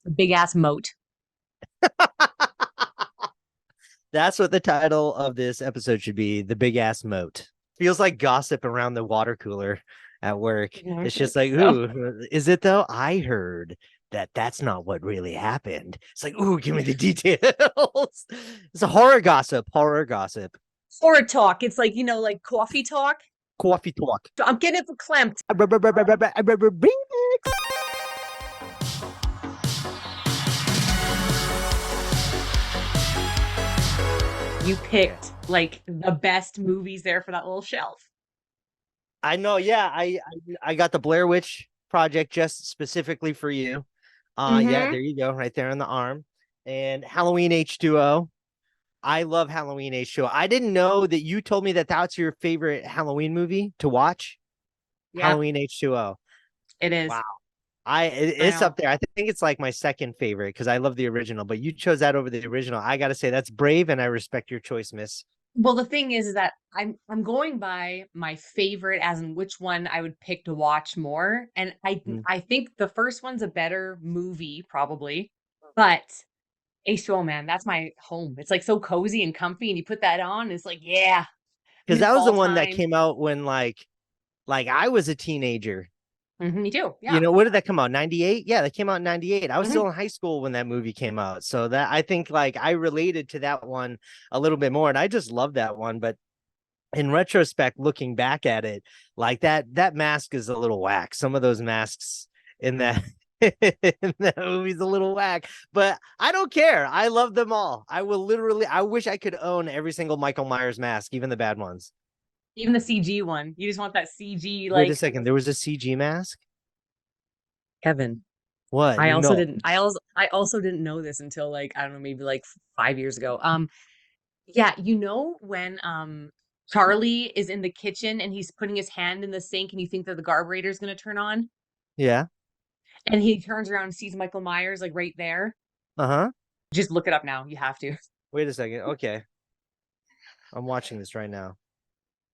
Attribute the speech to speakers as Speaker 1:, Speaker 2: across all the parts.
Speaker 1: A big ass moat.
Speaker 2: That's what the title of this episode should be, the big ass moat. Feels like gossip around the water cooler at work.
Speaker 1: Yeah, I
Speaker 2: It's
Speaker 1: think
Speaker 2: just like,
Speaker 1: so.
Speaker 2: ooh, is it though? I heard that that's not what really happened. It's like, ooh, give me the details. It's a horror gossip, horror gossip.
Speaker 1: Horror talk. It's like, like coffee talk.
Speaker 2: Coffee talk.
Speaker 1: I'm getting it verklempt. You
Speaker 2: Okay.
Speaker 1: picked like the best movies there for that little shelf.
Speaker 2: I know, yeah. I got the Blair Witch Project just specifically for you. Yeah,
Speaker 1: Mm-hmm.
Speaker 2: there you go, right there on the arm. And Halloween H2O. I love Halloween H2O. I didn't know that you told me that that's your favorite Halloween movie to watch.
Speaker 1: Yep,
Speaker 2: Halloween H2O.
Speaker 1: it is.
Speaker 2: Wow.
Speaker 1: I
Speaker 2: It's
Speaker 1: know.
Speaker 2: up there. I think it's like my second favorite because I love the original, but you chose that over the original. I gotta say that's brave and I respect your choice, miss.
Speaker 1: Well, the thing is that I'm going by my favorite as in which one I would pick to watch more. And I
Speaker 2: Mm.
Speaker 1: I think the first one's a better movie, probably. But H2O, man, that's my home. It's like so cozy and comfy, and you put that on, it's like, yeah,
Speaker 2: Because that was the
Speaker 1: fall
Speaker 2: one that
Speaker 1: time.
Speaker 2: came out when like I was a teenager.
Speaker 1: Me too.
Speaker 2: You
Speaker 1: Yeah.
Speaker 2: know, what did that come out? 98? Yeah, that came out in 98. I was
Speaker 1: hmm
Speaker 2: still in high school when that movie came out. So that I think like I related to that one a little bit more. And I just love that one. But in retrospect, looking back at it, like that mask is a little whack. Some of those masks in that in that movie's a little whack, but I don't care. I love them all. I will literally. I wish I could own every single Michael Myers mask, even the bad ones.
Speaker 1: Even the CG one, you just want that CG
Speaker 2: Wait a
Speaker 1: like
Speaker 2: second. There was a CG mask.
Speaker 1: Kevin.
Speaker 2: What? No.
Speaker 1: I also didn't know this until like I don't know, maybe like 5 years ago. Yeah, when Charlie is in the kitchen and he's putting his hand in the sink and you think that the carburetor is going to turn on
Speaker 2: Yeah.
Speaker 1: and he turns around and sees Michael Myers like right there.
Speaker 2: Uh huh.
Speaker 1: Just look it up now. You have to.
Speaker 2: Wait a second. Okay, I'm watching this right now.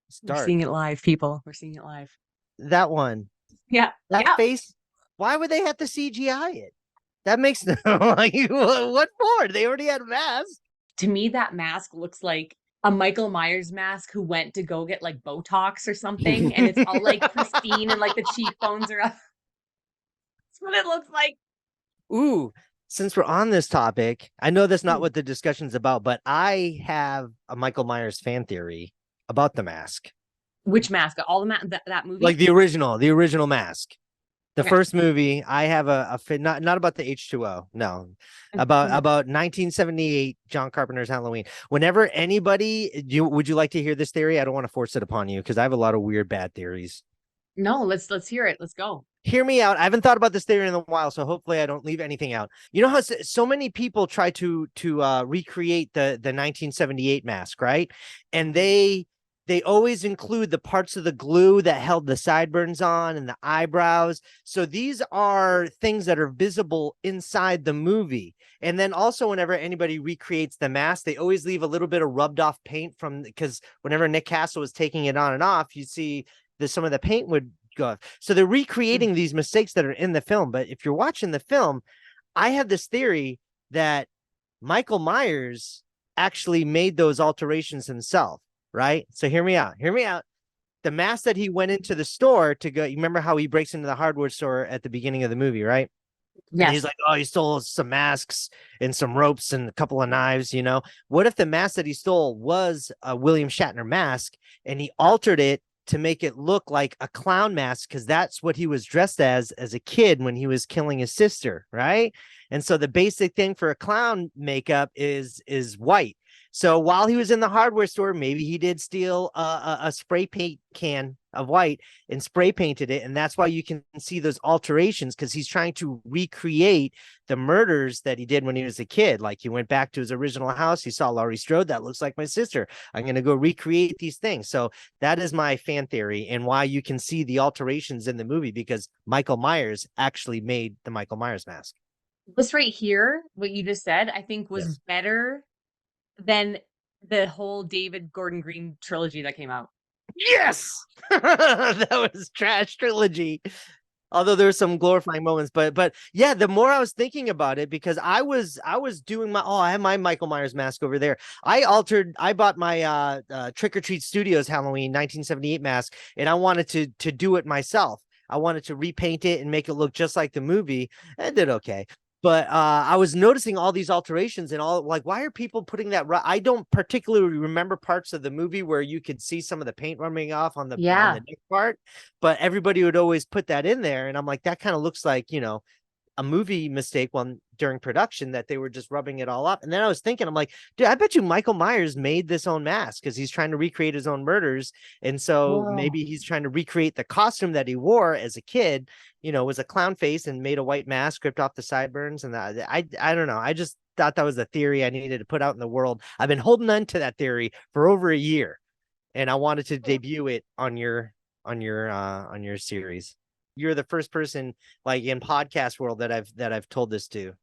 Speaker 2: It's
Speaker 1: We're seeing
Speaker 2: dark.
Speaker 1: it live, people. We're seeing it live.
Speaker 2: That one.
Speaker 1: Yeah.
Speaker 2: That
Speaker 1: Yeah.
Speaker 2: face. Why would they have to CGI it? That makes no like what for? They already had a mask.
Speaker 1: To me, that mask looks like a Michael Myers mask who went to go get like Botox or something, and it's all like pristine and like the cheekbones are up. That's what it looks like.
Speaker 2: Ooh, since we're on this topic, I know that's not
Speaker 1: Hmm.
Speaker 2: what the discussion's about, but I have a Michael Myers fan theory about the mask.
Speaker 1: Which mask? All the that
Speaker 2: Like
Speaker 1: movie?
Speaker 2: the original mask. The
Speaker 1: Okay.
Speaker 2: first movie, I have a fit not about the H2O. No.
Speaker 1: Mhm.
Speaker 2: About 1978 John Carpenter's Halloween. Whenever anybody would you like to hear this theory? I don't want to force it upon you because I have a lot of weird bad theories.
Speaker 1: No, let's hear it. Let's go.
Speaker 2: Hear me out. I haven't thought about this theory in a while, so hopefully I don't leave anything out. You know how so many people try to recreate the 1978 mask, right? And
Speaker 1: Mhm.
Speaker 2: they always include the parts of the glue that held the sideburns on and the eyebrows. So these are things that are visible inside the movie. And then also whenever anybody recreates the mask, they always leave a little bit of rubbed off paint from because whenever Nick Castle was taking it on and off, you see that some of the paint would go off. So they're recreating these mistakes that are in the film. But if you're watching the film, I have this theory that Michael Myers actually made those alterations himself, right? So hear me out. Hear me out. The mask that he went into the store to go, you remember how he breaks into the hardware store at the beginning of the movie, right? And he's
Speaker 1: Yes.
Speaker 2: like, oh, he stole some masks and some ropes and a couple of knives, you know? What if the mask that he stole was a William Shatner mask and he altered it to make it look like a clown mask because that's what he was dressed as a kid when he was killing his sister, right? And so the basic thing for a clown makeup is white. So while he was in the hardware store, maybe he did steal a spray paint can of white and spray painted it. And that's why you can see those alterations because he's trying to recreate the murders that he did when he was a kid. Like he went back to his original house. He saw Laurie Strode. That looks like my sister. I'm going to go recreate these things. So that is my fan theory and why you can see the alterations in the movie because Michael Myers actually made the Michael Myers mask.
Speaker 1: This right here, what you just said, I think was
Speaker 2: Yes.
Speaker 1: better than the whole David Gordon Green trilogy that came out.
Speaker 2: Yes. That was trash trilogy. Although there's some glorifying moments, but yeah, the more I was thinking about it, because I was doing my, I have my Michael Myers mask over there. I bought my Trick or Treat Studios Halloween 1978 mask, and I wanted to do it myself. I wanted to repaint it and make it look just like the movie. It did okay. But I was noticing all these alterations and all, like, why are people putting that? I don't particularly remember parts of the movie where you could see some of the paint rubbing off on the
Speaker 1: Yeah.
Speaker 2: neck part, but everybody would always put that in there, and I'm like, that kind of looks like, a movie mistake one during production, that they were just rubbing it all up. And then I was thinking, I'm like, dude, I bet you Michael Myers made this own mask because he's trying to recreate his own murders. And so
Speaker 1: Whoa.
Speaker 2: maybe he's trying to recreate the costume that he wore as a kid, was a clown face and made a white mask, ripped off the sideburns. And I don't know. I just thought that was a theory I needed to put out in the world. I've been holding on to that theory for over a year, and I wanted to debut it on your series. You're the first person, like, in podcast world that I've told this to.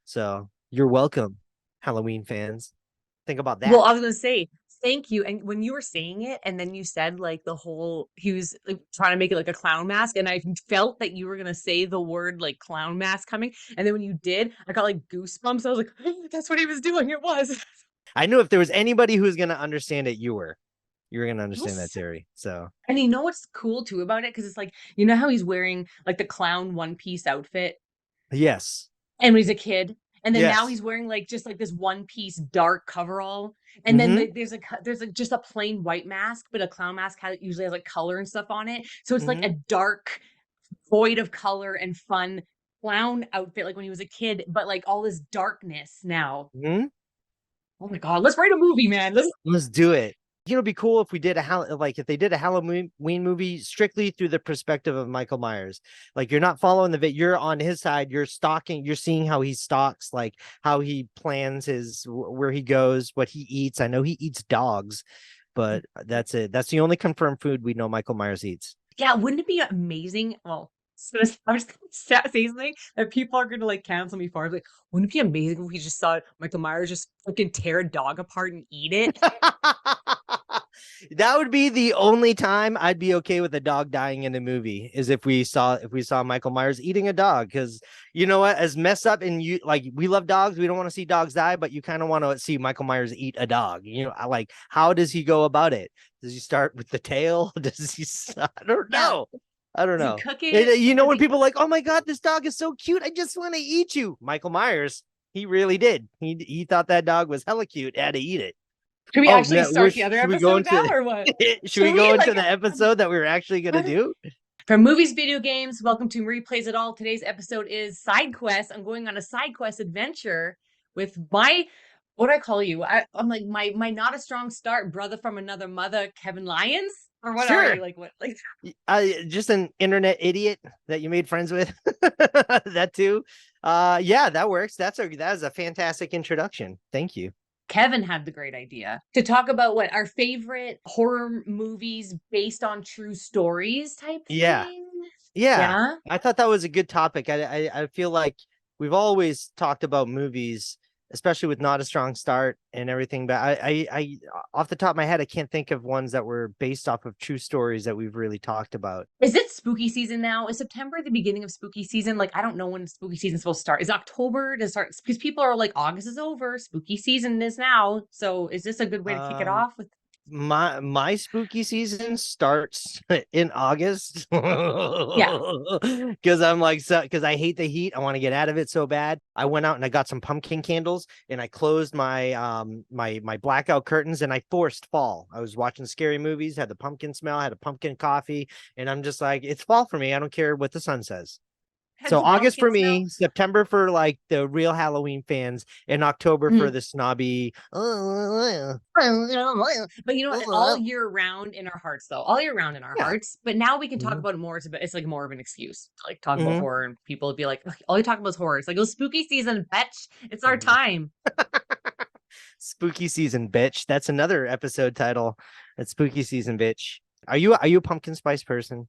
Speaker 2: So you're welcome, Halloween fans. Think about
Speaker 1: Well,
Speaker 2: that.
Speaker 1: I was gonna say thank you. And when you were saying it, and then you said like the whole he was like trying to make it like a clown mask, and I felt that you were gonna say the word like clown mask coming. And then when you did, I got like goosebumps. I was like, oh, that's what he was doing. It was.
Speaker 2: I knew if there was anybody who was going to understand it, you were going to understand that
Speaker 1: Yes.
Speaker 2: theory. So
Speaker 1: And you know what's cool too about it? Because it's like, you know how he's wearing like the clown one piece outfit
Speaker 2: yes,
Speaker 1: and when he's a kid, and then now
Speaker 2: yes.
Speaker 1: he's wearing like just like this one piece dark coverall, and then
Speaker 2: Mm-hmm.
Speaker 1: there's like just a plain white mask, but a clown mask usually has like color and stuff on it, so it's like
Speaker 2: Mm-hmm.
Speaker 1: a dark void of color and fun clown outfit like when he was a kid, but like all this darkness now.
Speaker 2: Mm-hmm.
Speaker 1: Oh my god, let's write a movie, man. Let's.
Speaker 2: Let's do it. It'd be cool if we did like if they did a Halloween movie strictly through the perspective of Michael Myers. Like, you're not following you're on his side. You're stalking. You're seeing how he stalks, like how he plans where he goes, what he eats. I know he eats dogs, but that's it. That's the only confirmed food we know Michael Myers eats.
Speaker 1: Yeah, wouldn't it be amazing? Well, I was gonna say something that people are gonna like cancel me for. Like, wouldn't it be amazing if we just saw Michael Myers just fucking tear a dog apart and eat it?
Speaker 2: That would be the only time I'd be okay with a dog dying in a movie, is if we saw Michael Myers eating a dog. Because you know what, as messed up, and you, like, we love dogs, we don't want to see dogs die, but you kind of want to see Michael Myers eat a dog. Like, how does he go about it? Does he start with the tail? Does he? I don't
Speaker 1: Yeah.
Speaker 2: know. I don't
Speaker 1: Does he
Speaker 2: know.
Speaker 1: cook it?
Speaker 2: When
Speaker 1: Does he?
Speaker 2: people are like, "Oh my god, this dog is so cute, I just want to eat you," Michael Myers, he really did. He thought that dog was hella cute, had to eat it.
Speaker 1: Should we
Speaker 2: Oh,
Speaker 1: actually
Speaker 2: no,
Speaker 1: start the other
Speaker 2: should we go
Speaker 1: episode now,
Speaker 2: into
Speaker 1: or what?
Speaker 2: should we
Speaker 1: Should we
Speaker 2: go
Speaker 1: like
Speaker 2: into the episode that we were actually gonna do?
Speaker 1: from movies, video games? Welcome to Marie Plays It All. Today's episode is side quest. I'm going on a side quest adventure with my what do I call you? I'm like my not a strong start brother from another mother, Kevin Lyons. Or what are
Speaker 2: Sure.
Speaker 1: you like? What like?
Speaker 2: Just an internet idiot that you made friends with. That too. Yeah, that works. That is a fantastic introduction. Thank you.
Speaker 1: Kevin had the great idea to talk about what our favorite horror movies based on true stories type
Speaker 2: Yeah.
Speaker 1: thing.
Speaker 2: Yeah.
Speaker 1: Yeah.
Speaker 2: I thought that was a good topic. I feel like we've always talked about movies, especially with Not a Strong Start and everything, but I off the top of my head, I can't think of ones that were based off of true stories that we've really talked about.
Speaker 1: Is it spooky season now? Is September the beginning of spooky season? Like, I don't know when spooky season's supposed to start. Is October to start? Because people are like, August is over, spooky season is now. So, is this a good way to kick it
Speaker 2: Um,
Speaker 1: off? With
Speaker 2: my spooky season starts in August
Speaker 1: yeah,
Speaker 2: because I'm like, so because I hate the heat. I want to get out of it so bad. I went out and I got some pumpkin candles, and I closed my blackout curtains, and I forced fall. I was watching scary movies, had the pumpkin smell, had a pumpkin coffee, and I'm just like, it's fall for me. I don't care what the sun says.
Speaker 1: had
Speaker 2: So
Speaker 1: the
Speaker 2: August for
Speaker 1: pumpkin smell.
Speaker 2: me, September for like the real Halloween fans, and October for
Speaker 1: Mhm.
Speaker 2: the snobby.
Speaker 1: But you know what? All year round in our hearts, though, all year round in our
Speaker 2: Yeah.
Speaker 1: hearts. But now we can talk
Speaker 2: Mhm.
Speaker 1: about it more. It's like more of an excuse to like talk about
Speaker 2: Mhm.
Speaker 1: horror, and people would be like, "Ugh, all you talk about is horror." It's like, "Oh, spooky season, bitch! It's our
Speaker 2: Mhm.
Speaker 1: time."
Speaker 2: Spooky season, bitch. That's another episode title. It's spooky season, bitch. Are you a pumpkin spice person?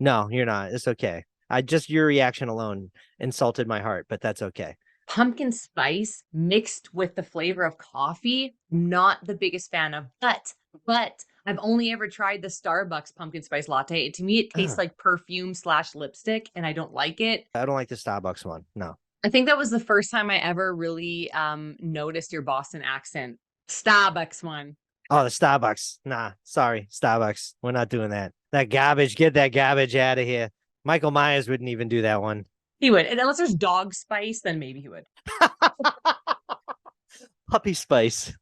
Speaker 2: No, you're not. It's okay. I just your reaction alone insulted my heart, but that's okay.
Speaker 1: Pumpkin spice mixed with the flavor of coffee, not the biggest fan of, but I've only ever tried the Starbucks pumpkin spice latte. To me, it tastes
Speaker 2: Ugh,
Speaker 1: like perfume slash lipstick, and I don't like it.
Speaker 2: I don't like the Starbucks one. No.
Speaker 1: I think that was the first time I ever really noticed your Boston accent. Starbucks one.
Speaker 2: Oh, the Starbucks. Nah, sorry, Starbucks. We're not doing that. That garbage. Get that garbage out of here. Michael Myers wouldn't even do that one.
Speaker 1: He would. And unless there's dog spice, then maybe he would.
Speaker 2: Puppy spice.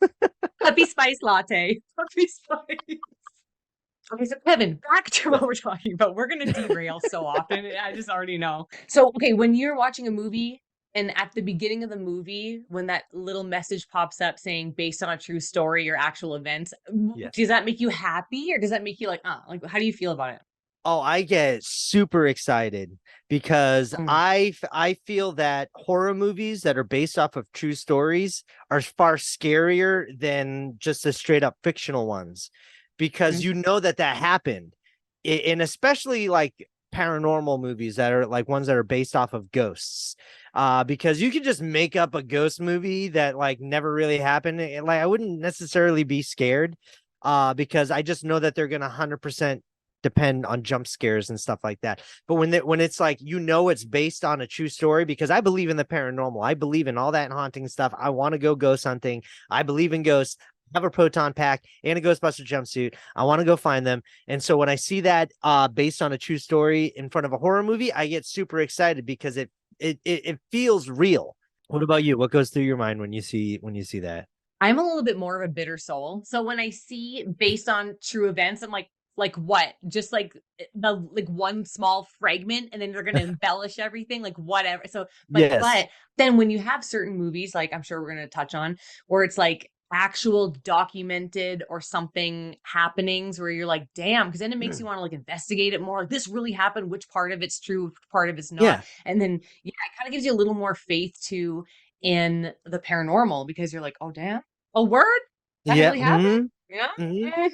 Speaker 1: Puppy spice latte. Puppy spice. Okay, so Kevin, back to what we're talking about. We're gonna derail so often. I just already know. So, okay, when you're watching a movie and at the beginning of the movie, when that little message pops up saying based on a true story or actual events,
Speaker 2: Yes.
Speaker 1: does that make you happy or does that make you like how do you feel about it?
Speaker 2: Oh, I get super excited because
Speaker 1: Mm,
Speaker 2: I feel that horror movies that are based off of true stories are far scarier than just the straight up fictional ones because
Speaker 1: mhm.
Speaker 2: you know that that happened. And especially like paranormal movies that are like ones that are based off of ghosts. Because you can just make up a ghost movie that like never really happened. And like I wouldn't necessarily be scared because I just know that they're gonna 100% depend on jump scares and stuff like that. But when it's like it's based on a true story, because I believe in the paranormal, I believe in all that haunting stuff. I want to go ghost hunting. I believe in ghosts. I have a proton pack and a Ghostbuster jumpsuit. I want to go find them. And so when I see that based on a true story in front of a horror movie, I get super excited because it feels real. What about you? What goes through your mind when you see that?
Speaker 1: I'm a little bit more of a bitter soul. So when I see based on true events, I'm like what? Just like the like one small fragment and then they're gonna embellish everything, like whatever. So
Speaker 2: Yes.
Speaker 1: but then when you have certain movies, like I'm sure we're gonna touch on, where it's like actual documented or something happenings where you're like, damn, because then it makes you want to like investigate it more. Like this really happened, which part of it's true, which part of it's not.
Speaker 2: Yeah.
Speaker 1: And then yeah, it kind of gives you a little more faith to in the paranormal because you're like, oh damn. A word? That
Speaker 2: Yeah.
Speaker 1: really happened? Yeah.
Speaker 2: Hmm.
Speaker 1: Mhm.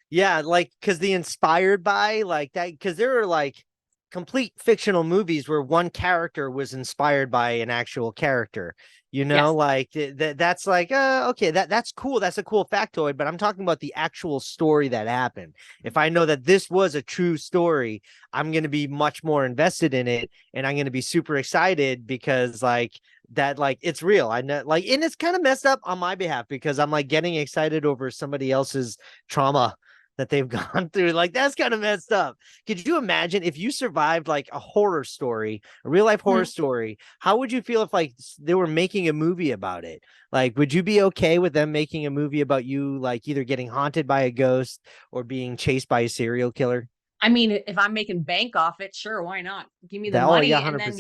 Speaker 2: Yeah, like because the inspired by like that, because there are like complete fictional movies where one character was inspired by an actual character.
Speaker 1: Yes.
Speaker 2: Like that's like okay, that's cool. That's a cool factoid, but I'm talking about the actual story that happened. If I know that this was a true story, I'm going to be much more invested in it, and I'm going to be super excited because like it's real. I know like, and it's kind of messed up on my behalf because I'm like getting excited over somebody else's trauma that they've gone through. Like that's kind of messed up. Could you imagine if you survived like a horror story, a real life horror
Speaker 1: Mhm.
Speaker 2: story? How would you feel if like they were making a movie about it? Like, would you be okay with them making a movie about you, like either getting haunted by a ghost or being chased by a serial killer?
Speaker 1: I mean, if I'm making bank off it, sure, why not? Give me the
Speaker 2: That, oh yeah,
Speaker 1: money and then
Speaker 2: 100%.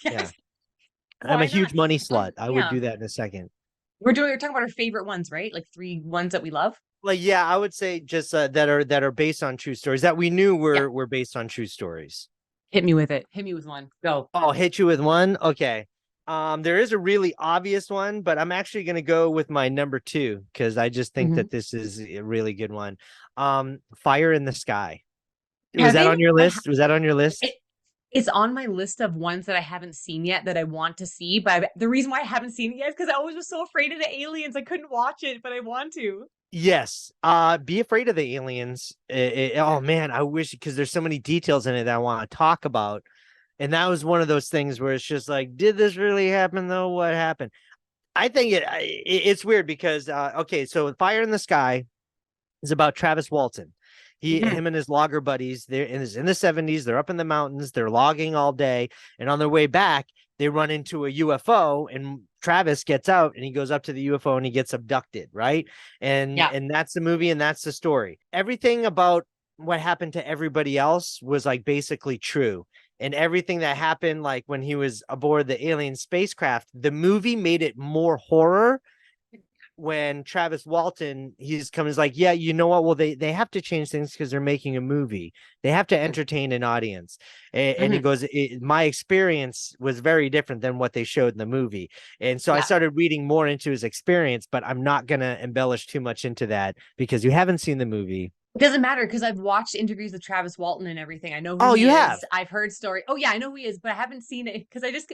Speaker 1: yeah,
Speaker 2: Yeah. I'm a
Speaker 1: why not?
Speaker 2: huge money slut. I would
Speaker 1: Yeah.
Speaker 2: do that in a second.
Speaker 1: We're talking about our favorite ones, right? Like three ones that we love.
Speaker 2: Like, yeah, I would say just that are based on true stories that we knew
Speaker 1: Yeah.
Speaker 2: were based on true stories.
Speaker 1: Hit me with it. Hit me with one. Go.
Speaker 2: Oh, hit you with one. Okay. There is a really obvious one, but I'm actually gonna go with my number two because I just think
Speaker 1: Mhm.
Speaker 2: that this is a really good one. Fire in the Sky. Was that
Speaker 1: Kevin,
Speaker 2: on your list? Was that on your
Speaker 1: it,
Speaker 2: list?
Speaker 1: it's on my list of ones that I haven't seen yet that I want to see. But the reason why I haven't seen it yet is because I always was so afraid of the aliens. I couldn't watch it, but I want to.
Speaker 2: Yes. Be afraid of the aliens. Oh man, I wish because there's so many details in it that I want to talk about. And that was one of those things where it's just like, did this really happen though? What happened? I think it's weird because okay, so Fire in the Sky is about Travis Walton.
Speaker 1: Mhm.
Speaker 2: Him and his logger buddies, they're in the 70s, they're up in the mountains, they're logging all day, and on their way back, they run into a UFO, and Travis gets out and he goes up to the UFO and he gets abducted, right? And
Speaker 1: Yeah.
Speaker 2: and that's the movie and that's the story. Everything about what happened to everybody else was like basically true. And everything that happened, like when he was aboard the alien spacecraft, the movie made it more horror when Travis Walton he's coming like, yeah, you know what? Well, they have to change things because they're making a movie. They have to entertain an audience. And he
Speaker 1: Mhm.
Speaker 2: goes, my experience was very different than what they showed in the movie. And so I
Speaker 1: Yeah.
Speaker 2: started reading more into his experience, but I'm not gonna embellish too much into that because you haven't seen the movie.
Speaker 1: It doesn't matter because I've watched interviews with Travis Walton and everything. I know who
Speaker 2: Oh,
Speaker 1: he
Speaker 2: you
Speaker 1: is.
Speaker 2: have.
Speaker 1: I've heard story. Oh yeah, I know who he is, but I haven't seen it because I just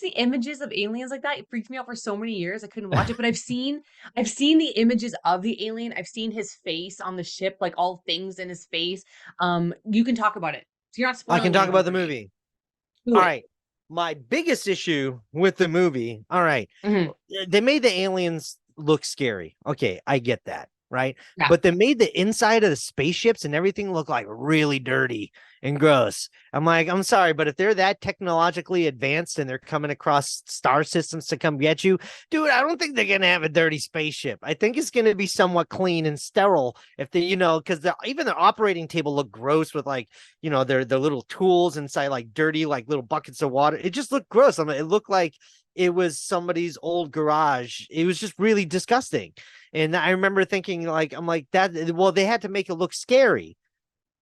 Speaker 1: the images of aliens like that. It freaked me out for so many years. I couldn't watch it, but I've seen the images of the alien. I've seen his face on the ship, like all things in his face. You can talk about it. So you're not
Speaker 2: I can
Speaker 1: spoiling
Speaker 2: talk
Speaker 1: anything
Speaker 2: about the
Speaker 1: for me.
Speaker 2: movie.
Speaker 1: Do
Speaker 2: All
Speaker 1: it.
Speaker 2: right. My biggest issue with the movie, all right,
Speaker 1: Hmm.
Speaker 2: they made the aliens look scary. Okay, I get that, right?
Speaker 1: Yeah.
Speaker 2: But they made the inside of the spaceships and everything look like really dirty and gross. I'm like, I'm sorry, but if they're that technologically advanced and they're coming across star systems to come get you, dude, I don't think they're gonna have a dirty spaceship. I think it's gonna be somewhat clean and sterile if they, because even their operating table looked gross with like, their little tools inside like dirty like little buckets of water. It just looked gross. I mean, it looked like it was somebody's old garage. It was just really disgusting. And I remember thinking like, I'm like that. Well, they had to make it look scary.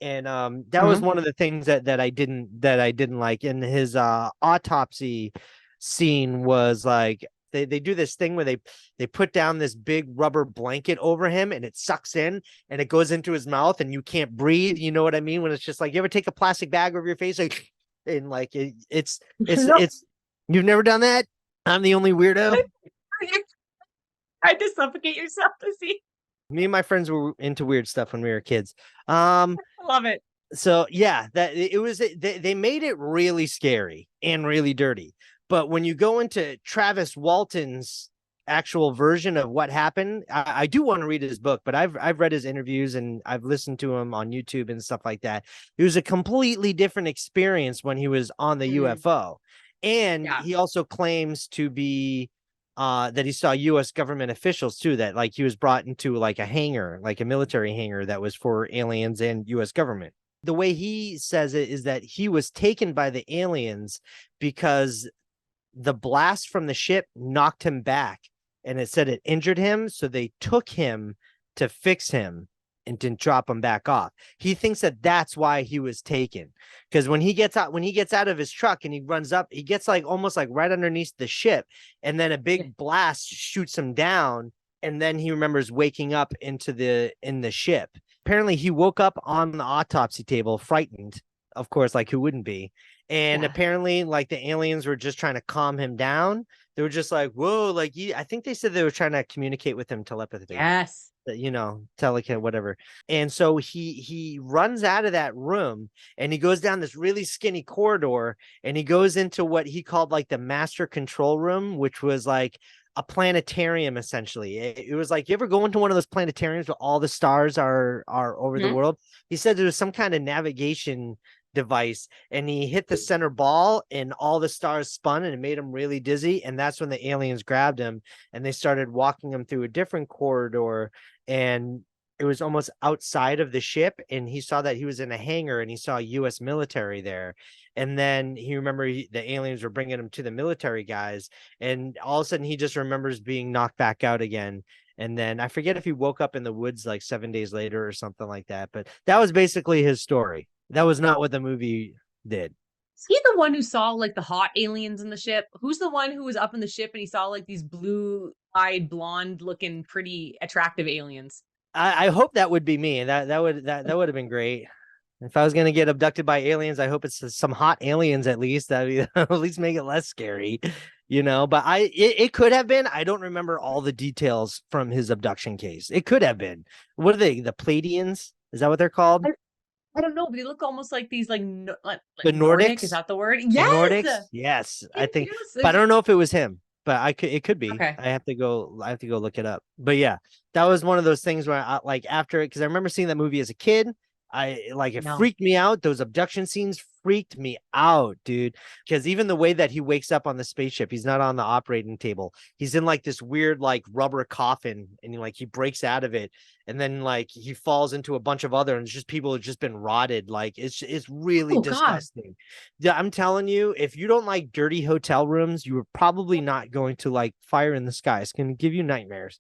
Speaker 2: And that was
Speaker 1: Hmm.
Speaker 2: one of the things that I didn't like. In his autopsy scene was like they do this thing where they put down this big rubber blanket over him and it sucks in and it goes into his mouth and you can't breathe. You know what I mean? When it's just like, you ever take a plastic bag over your face like, and like
Speaker 1: No,
Speaker 2: it's you've never done that? I'm the only weirdo.
Speaker 1: you tried to suffocate yourself to see.
Speaker 2: Me and my friends were into weird stuff when we were kids. Um,
Speaker 1: I love it.
Speaker 2: so yeah, that it was they made it really scary and really dirty. But when you go into Travis Walton's actual version of what happened, I do want to read his book, but I've read his interviews and I've listened to him on YouTube and stuff like that. It was a completely different experience when he was on the
Speaker 1: Mm,
Speaker 2: UFO. And
Speaker 1: yeah.
Speaker 2: he also claims to be that he saw US government officials too, that like he was brought into like a hangar, like a military hangar that was for aliens and US government. The way he says it is that he was taken by the aliens because the blast from the ship knocked him back and it said it injured him. So they took him to fix him and didn't drop him back off. He thinks that that's why he was taken. Because when he gets out of his truck and he runs up, he gets like almost like right underneath the ship, and then a
Speaker 1: Yeah.
Speaker 2: big blast shoots him down. And then he remembers waking up in the ship. Apparently he woke up on the autopsy table frightened, of course, like who wouldn't be. And
Speaker 1: Yeah.
Speaker 2: apparently like the aliens were just trying to calm him down. They were just like, whoa, like I think they said they were trying to communicate with him telepathically,
Speaker 1: Yes.
Speaker 2: telecast, whatever. And so he runs out of that room and he goes down this really skinny corridor and he goes into what he called like the master control room, which was like a planetarium essentially. It was like, you ever go into one of those planetariums where all the stars are over the
Speaker 1: Mhm.
Speaker 2: world? He said there was some kind of navigation device and he hit the center ball and all the stars spun and it made him really dizzy, and that's when the aliens grabbed him and they started walking him through a different corridor, and it was almost outside of the ship, and he saw that he was in a hangar and he saw US military there. And then he remembered the aliens were bringing him to the military guys, and all of a sudden he just remembers being knocked back out again. And then I forget if he woke up in the woods like 7 days later or something like that, but that was basically his story. That was not what the movie did.
Speaker 1: Is he the one who saw like the hot aliens in the ship? Who's the one who was up in the ship and he saw like these blue-eyed, blonde-looking, pretty attractive aliens?
Speaker 2: I hope that would be me. That would have been great. If I was gonna get abducted by aliens, I hope it's some hot aliens at least. That would at least make it less scary, But it could have been. I don't remember all the details from his abduction case. It could have been. What are they? The Pleiadians? Is that what they're called?
Speaker 1: I, I don't know, but they look almost like these like, like
Speaker 2: The
Speaker 1: Nordic. Is
Speaker 2: Nordics?
Speaker 1: that the word?
Speaker 2: The
Speaker 1: Yes.
Speaker 2: Nordics? Yes, I think,
Speaker 1: Yes.
Speaker 2: but I don't know if it was him. But I could, it could be.
Speaker 1: Okay.
Speaker 2: I have to go look it up. But yeah, that was one of those things where I like after it, because I remember seeing that movie as a kid. I like it
Speaker 1: No.
Speaker 2: freaked me out. Those abduction scenes freaked me out, dude. Because even the way that he wakes up on the spaceship, he's not on the operating table. He's in like this weird like rubber coffin, and he breaks out of it, and then like he falls into a bunch of other, and it's just people who've just been rotted. Like it's really
Speaker 1: Oh God.
Speaker 2: disgusting. Yeah, I'm telling you, if you don't like dirty hotel rooms, you are probably not going to like Fire in the Sky. It's going to give you nightmares.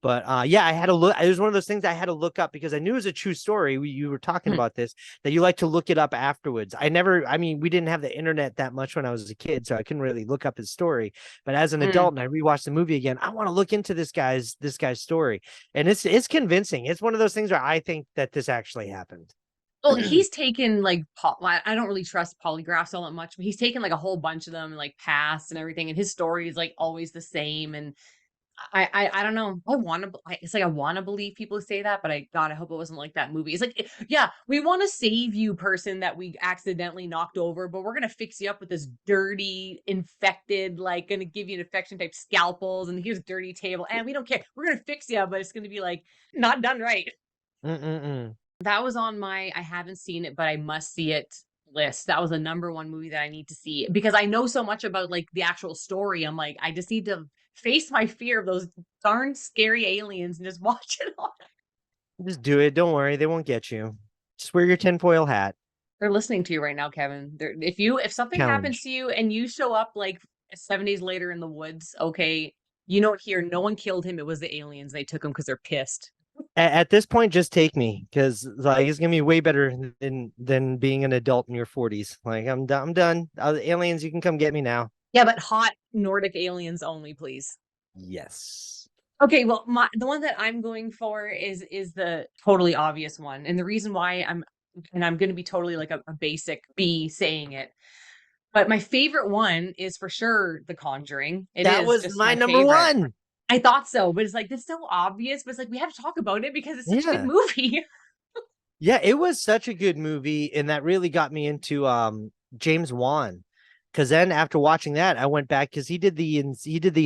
Speaker 2: But yeah, I had to look. It was one of those things I had to look up because I knew it was a true story. You were talking
Speaker 1: Hmm.
Speaker 2: about this, that you like to look it up afterwards. I mean, we didn't have the internet that much when I was a kid, so I couldn't really look up his story. But as an
Speaker 1: Mm.
Speaker 2: adult and I rewatched the movie again, I want to look into this guy's story. And it's convincing. It's one of those things where I think that this actually happened.
Speaker 1: Well, he's taken like I don't really trust polygraphs all that much, but he's taken like a whole bunch of them and like passed and everything, and his story is like always the same. And I don't know. I want to. It's like I want to believe people who say that, but God, I hope it wasn't like that movie. It's like, yeah, we want to save you, person that we accidentally knocked over, but we're gonna fix you up with this dirty, infected, like gonna give you an infection type scalpels, and here's a dirty table, and we don't care. We're gonna fix you, but it's gonna be like not done right.
Speaker 2: Mm-mm-mm.
Speaker 1: That was on my I haven't seen it, but I must see it list. That was the number one movie that I need to see because I know so much about like the actual story. I'm like, I just need to face my fear of those darn scary aliens and just watch it all.
Speaker 2: Just do it. Don't worry, they won't get you. Just wear your tinfoil hat.
Speaker 1: They're listening to you right now, Kevin. If something happens
Speaker 2: Challenge.
Speaker 1: to you and you show up like 7 days later in the woods, okay, you know what? Here, no one killed him. It was the aliens. They took him because they're pissed.
Speaker 2: At this point, just take me because like it's gonna be way better than being an adult in your 40s. Like I'm done. I'm done. Aliens, you can come get me now.
Speaker 1: Yeah, but hot Nordic aliens only, please.
Speaker 2: Yes.
Speaker 1: Okay, well, the one that I'm going for is the totally obvious one, and the reason why I'm going to be totally like a basic B saying it, but my favorite one is for sure The Conjuring. It
Speaker 2: That
Speaker 1: is
Speaker 2: was
Speaker 1: just
Speaker 2: my
Speaker 1: my
Speaker 2: number
Speaker 1: favorite.
Speaker 2: one.
Speaker 1: I thought so, but it's like it's so obvious, but it's like we have to talk about it because it's such a good
Speaker 2: Yeah.
Speaker 1: movie.
Speaker 2: Yeah, it was such a good movie, and that really got me into James Wan. Because then after watching that, I went back because he did the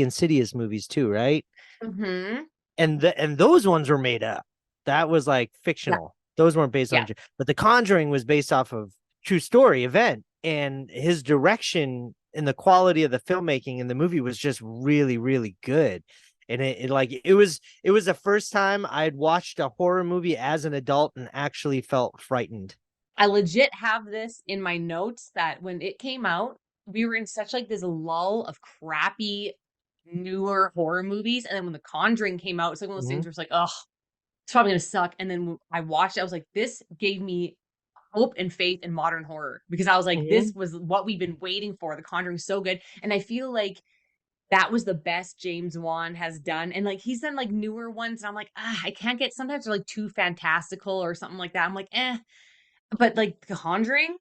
Speaker 2: Insidious movies too, right?
Speaker 1: Hmm.
Speaker 2: And those ones were made up. That was like
Speaker 1: Yeah,
Speaker 2: fictional. Those weren't based
Speaker 1: yeah.
Speaker 2: on, but The Conjuring was based off of true story event, and his direction and the quality of the filmmaking in the movie was just really, really good. And it was the first time I'd watched a horror movie as an adult and actually felt frightened.
Speaker 1: I legit have this in my notes that when it came out, we were in such like this lull of crappy newer horror movies. And then when The Conjuring came out, it's like one of those
Speaker 2: Mm-hmm.
Speaker 1: things where it's like, oh, it's probably gonna suck. And then when I watched it, I was like, this gave me hope and faith in modern horror because I was like,
Speaker 2: Mm-hmm.
Speaker 1: this was what we've been waiting for. The Conjuring's so good. And I feel like that was the best James Wan has done. And like he's done like newer ones, and I'm like, I can't get sometimes they're like too fantastical or something like that. I'm like, eh. But like The Conjuring,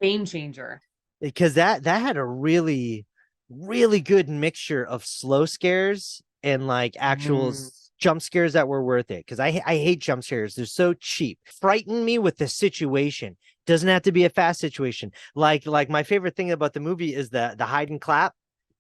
Speaker 1: game changer.
Speaker 2: Because that had a really, really good mixture of slow scares and like actual
Speaker 1: Mm.
Speaker 2: jump scares that were worth it. Because I hate jump scares; they're so cheap. Frighten me with the situation. Doesn't have to be a fast situation. Like my favorite thing about the movie is the hide and clap.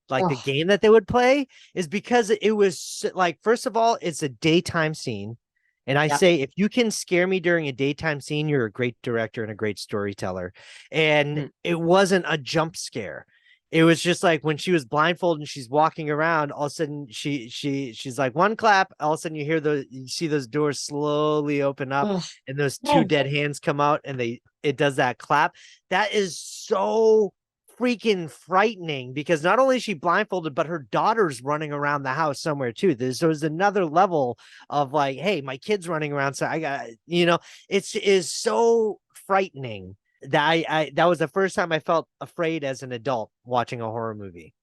Speaker 2: Like the
Speaker 1: Oh,
Speaker 2: game that they would play is because it was like, first of all, it's a daytime scene. And I
Speaker 1: yep.
Speaker 2: say, if you can scare me during a daytime scene, you're a great director and a great storyteller. And
Speaker 1: Mm.
Speaker 2: it wasn't a jump scare. It was just like when she was blindfolded and she's walking around, all of a sudden she's like one clap, all of a sudden you see those doors slowly open up
Speaker 1: Oh,
Speaker 2: and those two
Speaker 1: oh.
Speaker 2: dead hands come out and it does that clap. That is so freaking frightening because not only is she blindfolded, but her daughter's running around the house somewhere too. There's another level of like, hey, my kid's running around, so I got, it's is so frightening that I that was the first time I felt afraid as an adult watching a horror movie.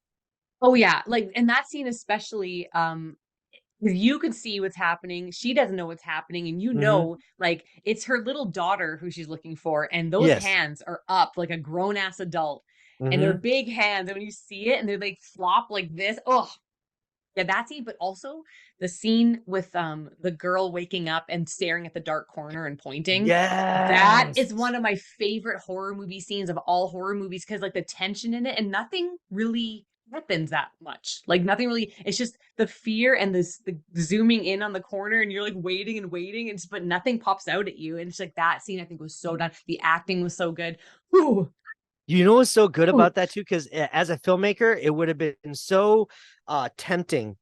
Speaker 1: Oh yeah, like in that scene especially, you could see what's happening. She doesn't know what's happening, and
Speaker 2: Mm-hmm.
Speaker 1: like it's her little daughter who she's looking for, and those
Speaker 2: Yes.
Speaker 1: hands are up like a grown ass adult, and they're
Speaker 2: Mm-hmm.
Speaker 1: big hands. And when you see it, and they like flop like this, oh yeah, that scene. But also the scene with the girl waking up and staring at the dark corner and pointing. That is
Speaker 2: Yes.
Speaker 1: one of my favorite horror movie scenes of all horror movies because like the tension in it and nothing really happens that much. Like nothing really. It's just the fear and the zooming in on the corner and you're like waiting and waiting and but nothing pops out at you. And it's like that scene I think was so done. The acting was so good. Ooh,
Speaker 2: You know what's so good
Speaker 1: ooh.
Speaker 2: about that too? Because as a filmmaker, it would have been so tempting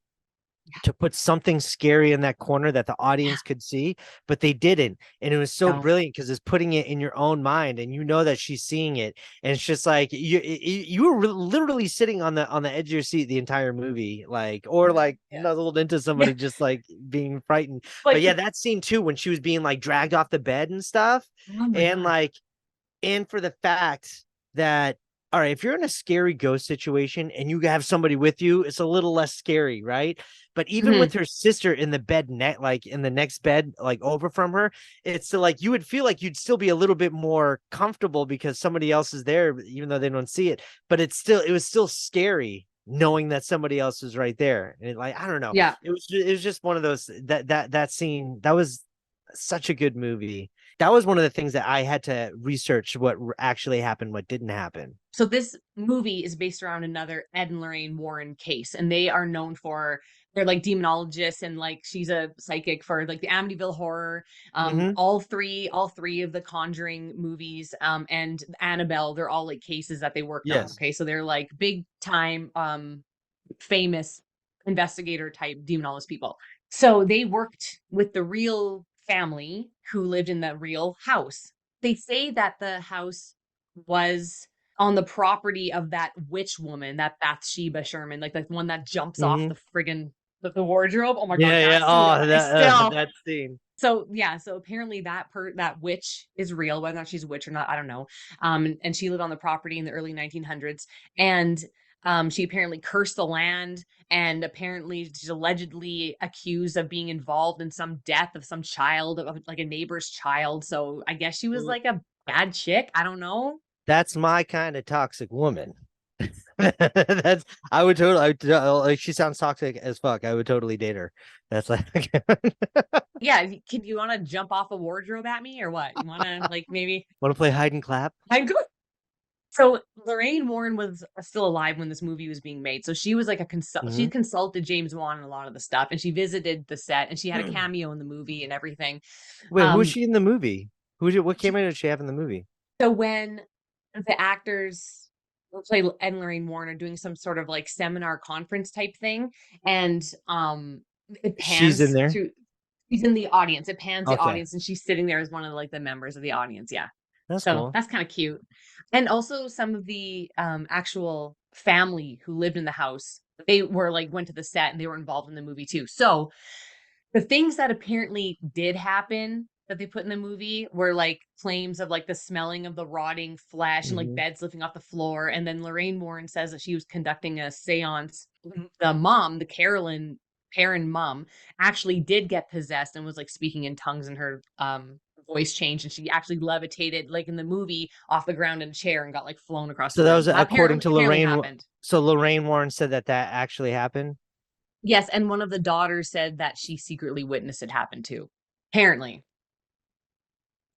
Speaker 2: to put something scary in that corner that the
Speaker 1: Yeah.
Speaker 2: audience could see, but they didn't. And it was so
Speaker 1: No.
Speaker 2: brilliant because it's putting it in your own mind, and you know that she's seeing it, and it's just like you were literally sitting on the edge of your seat the entire movie, like, or like
Speaker 1: Yeah.
Speaker 2: nuzzled into
Speaker 1: Yeah.
Speaker 2: somebody just like being frightened. But
Speaker 1: Like,
Speaker 2: yeah, that scene too when she was being like dragged off the bed and stuff,
Speaker 1: oh my
Speaker 2: and
Speaker 1: God.
Speaker 2: like and for the fact that, all right, if you're in a scary ghost situation and you have somebody with you, it's a little less scary, right? But even
Speaker 1: Mhm.
Speaker 2: with her sister in the bed like in the next bed, like over from her, it's still like you would feel like you'd still be a little bit more comfortable because somebody else is there, even though they don't see it. But it was still scary knowing that somebody else was right there. And like, I don't know.
Speaker 1: Yeah.
Speaker 2: It was just one of those that scene that was such a good movie. That was one of the things that I had to research what actually happened, what didn't happen.
Speaker 1: So this movie is based around another Ed and Lorraine Warren case, and they are known for they're like demonologists, and like she's a psychic for like the Amityville Horror,
Speaker 2: Mm-hmm.
Speaker 1: all three of the Conjuring movies, and Annabelle. They're all like cases that they worked on.
Speaker 2: Yes.
Speaker 1: Okay, so they're like big time, famous investigator type demonologist people. So they worked with the real family who lived in the real house. They say that the house was on the property of that witch woman, that Bathsheba Sherman, like the one that jumps off
Speaker 2: Mm-hmm.
Speaker 1: the friggin' the wardrobe. Oh my God,
Speaker 2: Yeah, yeah.
Speaker 1: that scene.
Speaker 2: Oh,
Speaker 1: I still
Speaker 2: that scene.
Speaker 1: so yeah, so apparently that witch is real, whether or not she's a witch or not, I don't know. And she lived on the property in the early 1900s, and she apparently cursed the land, and apparently she's allegedly accused of being involved in some death of some child, of like a neighbor's child. So I guess she was like a bad chick. I don't know.
Speaker 2: That's my kind of toxic woman. That's I would like she sounds toxic as fuck. I would totally date her. That's like
Speaker 1: Yeah, can you want to jump off a wardrobe at me or what? You want to like maybe?
Speaker 2: want to play hide and clap.
Speaker 1: I'm good. So Lorraine Warren was still alive when this movie was being made. So she was like a
Speaker 2: Mm-hmm.
Speaker 1: she consulted James Wan on a lot of the stuff, and she visited the set, and she had a cameo in the movie and everything.
Speaker 2: Wait, who is
Speaker 1: Um
Speaker 2: she in the movie? Who did what
Speaker 1: she,
Speaker 2: cameo did she have in the movie?
Speaker 1: so when the actors who play Ed and Lorraine Warren are doing some sort of like seminar conference type thing, and it
Speaker 2: She's in
Speaker 1: pans
Speaker 2: there.
Speaker 1: through she's in the audience. It pans the
Speaker 2: Okay,
Speaker 1: audience, and she's sitting there as one of like the members of the audience. Yeah.
Speaker 2: that's
Speaker 1: So
Speaker 2: cool.
Speaker 1: that's kind of cute. And also some of the actual family who lived in the house, they were like went to the set and they were involved in the movie too. So the things that apparently did happen that they put in the movie were like claims of like the smelling of the rotting flesh and like
Speaker 2: Mm-hmm.
Speaker 1: beds lifting off the floor. And then Lorraine Warren says that she was conducting a seance. The mom, the Karen mom, actually did get possessed and was like speaking in tongues, and her voice changed, and she actually levitated like in the movie off the ground in a chair and got like flown across
Speaker 2: So
Speaker 1: the
Speaker 2: that
Speaker 1: room.
Speaker 2: was according to
Speaker 1: Apparently
Speaker 2: Lorraine.
Speaker 1: happened.
Speaker 2: So Lorraine Warren said that that actually happened.
Speaker 1: Yes, and one of the daughters said that she secretly witnessed it happen too. Apparently.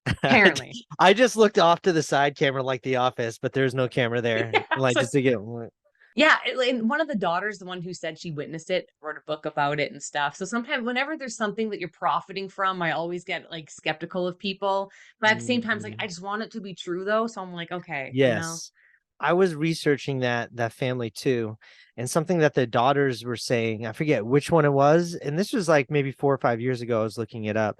Speaker 1: Apparently.
Speaker 2: I just looked off to the side camera like The Office, but there's no camera there.
Speaker 1: Yeah,
Speaker 2: Like
Speaker 1: so
Speaker 2: just to get.
Speaker 1: yeah, and one of the daughters, the one who said she witnessed it, wrote a book about it and stuff. So sometimes whenever there's something that you're profiting from, I always get like skeptical of people. But at the same time, it's like I
Speaker 2: Mhm.
Speaker 1: just want it to be true though. So I'm like, okay, you know.
Speaker 2: Yes. I was researching that family too, and something that the daughters were saying, I forget which one it was, and this was like maybe 4 or 5 years ago. I was looking it up.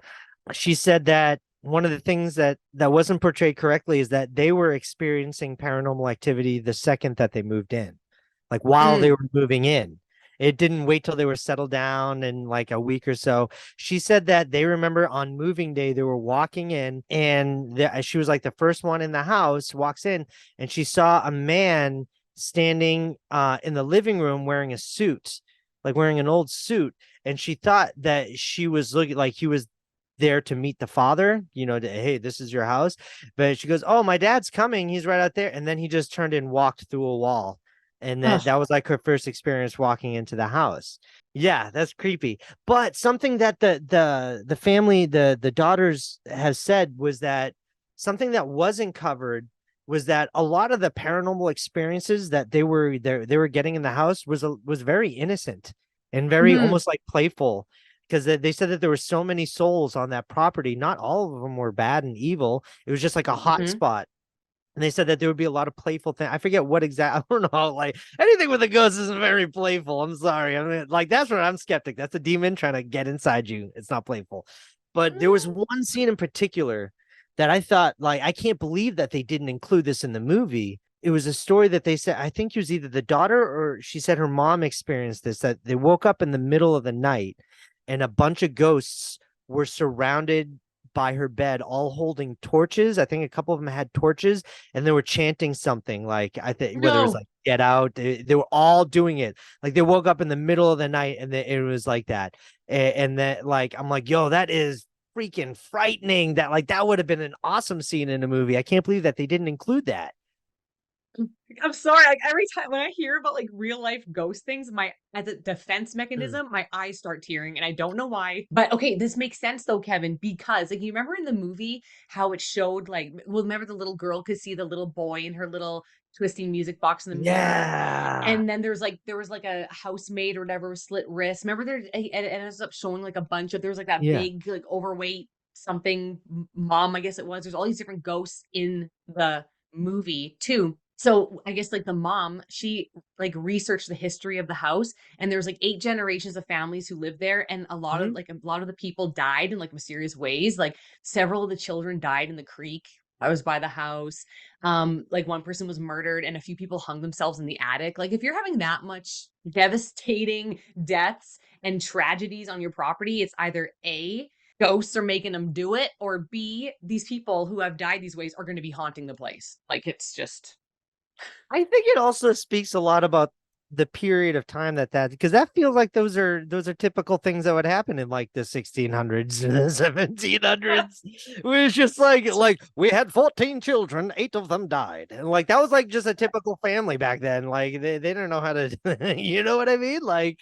Speaker 2: She said that one of the things that wasn't portrayed correctly is that they were experiencing paranormal activity the second that they moved in, like while they
Speaker 1: Mm,
Speaker 2: were moving in. It didn't wait till they were settled down in like a week or so. She said that they remember on moving day they were walking in, and she was like the first one in the house walks in, and she saw a man standing in the living room wearing a suit, like wearing an old suit, and she thought that she was looking like he was there to meet the father, hey, this is your house. But she goes, oh, my dad's coming, he's right out there. And then he just turned and walked through a wall, and that
Speaker 1: ugh,
Speaker 2: was like her first experience walking into the house. Yeah, that's creepy. But something that the family, the daughters have said was that something that wasn't covered was that a lot of the paranormal experiences that they were getting in the house was very innocent and very
Speaker 1: mhm,
Speaker 2: almost like playful, because they said that there were so many souls on that property. Not all of them were bad and evil. It was just like a hot
Speaker 1: mhm.
Speaker 2: spot. And they said that there would be a lot of playful things. I forget what exact. I don't know. Like anything with a ghost isn't very playful. I'm sorry. I mean, like that's where I'm skeptic. That's a demon trying to get inside you. It's not playful. But there was one scene in particular that I thought, like, I can't believe that they didn't include this in the movie. It was a story that they said, I think it was either the daughter or she said her mom experienced this, that they woke up in the middle of the night and a bunch of ghosts were surrounded by her bed, all holding torches. I think a couple of them had torches and they were chanting something like, I think whether it was
Speaker 1: No.
Speaker 2: like get out, they were all doing it. Like they woke up in the middle of the night and it was like that. And that, like, I'm like, yo, that is freaking frightening. That, like, that would have been an awesome scene in a movie. I can't believe that they didn't include that.
Speaker 1: I'm sorry. Like every time when I hear about like real life ghost things, my as a defense
Speaker 2: Mm.
Speaker 1: mechanism, my eyes start tearing, and I don't know why. But okay, this makes sense though, Kevin, because like you remember in the movie how it showed like, well, remember the little girl could see the little boy in her little twisting music box in the mirror,
Speaker 2: Yeah.
Speaker 1: and then there was like a housemaid or whatever with slit wrists. Remember there it ends up showing like a bunch of there was like that
Speaker 2: Yeah.
Speaker 1: big like overweight something mom, I guess it was. There's all these different ghosts in the movie too. So I guess like the mom, she like researched the history of the house, and there's like 8 generations of families who live there, and
Speaker 2: Mhm.
Speaker 1: a lot of the people died in like mysterious ways. Like several of the children died in the creek I was by the house. Like one person was murdered and a few people hung themselves in the attic. Like if you're having that much devastating deaths and tragedies on your property, it's either A, ghosts are making them do it, or B, these people who have died these ways are going to be haunting the place. Like it's just
Speaker 2: I think it also speaks a lot about the period of time that because that feels like those are typical things that would happen in like the 1600s and the 1700s, where it's just like we had 14 children, 8 of them died, and like that was like just a typical family back then. Like they didn't know how to you know what I mean. Like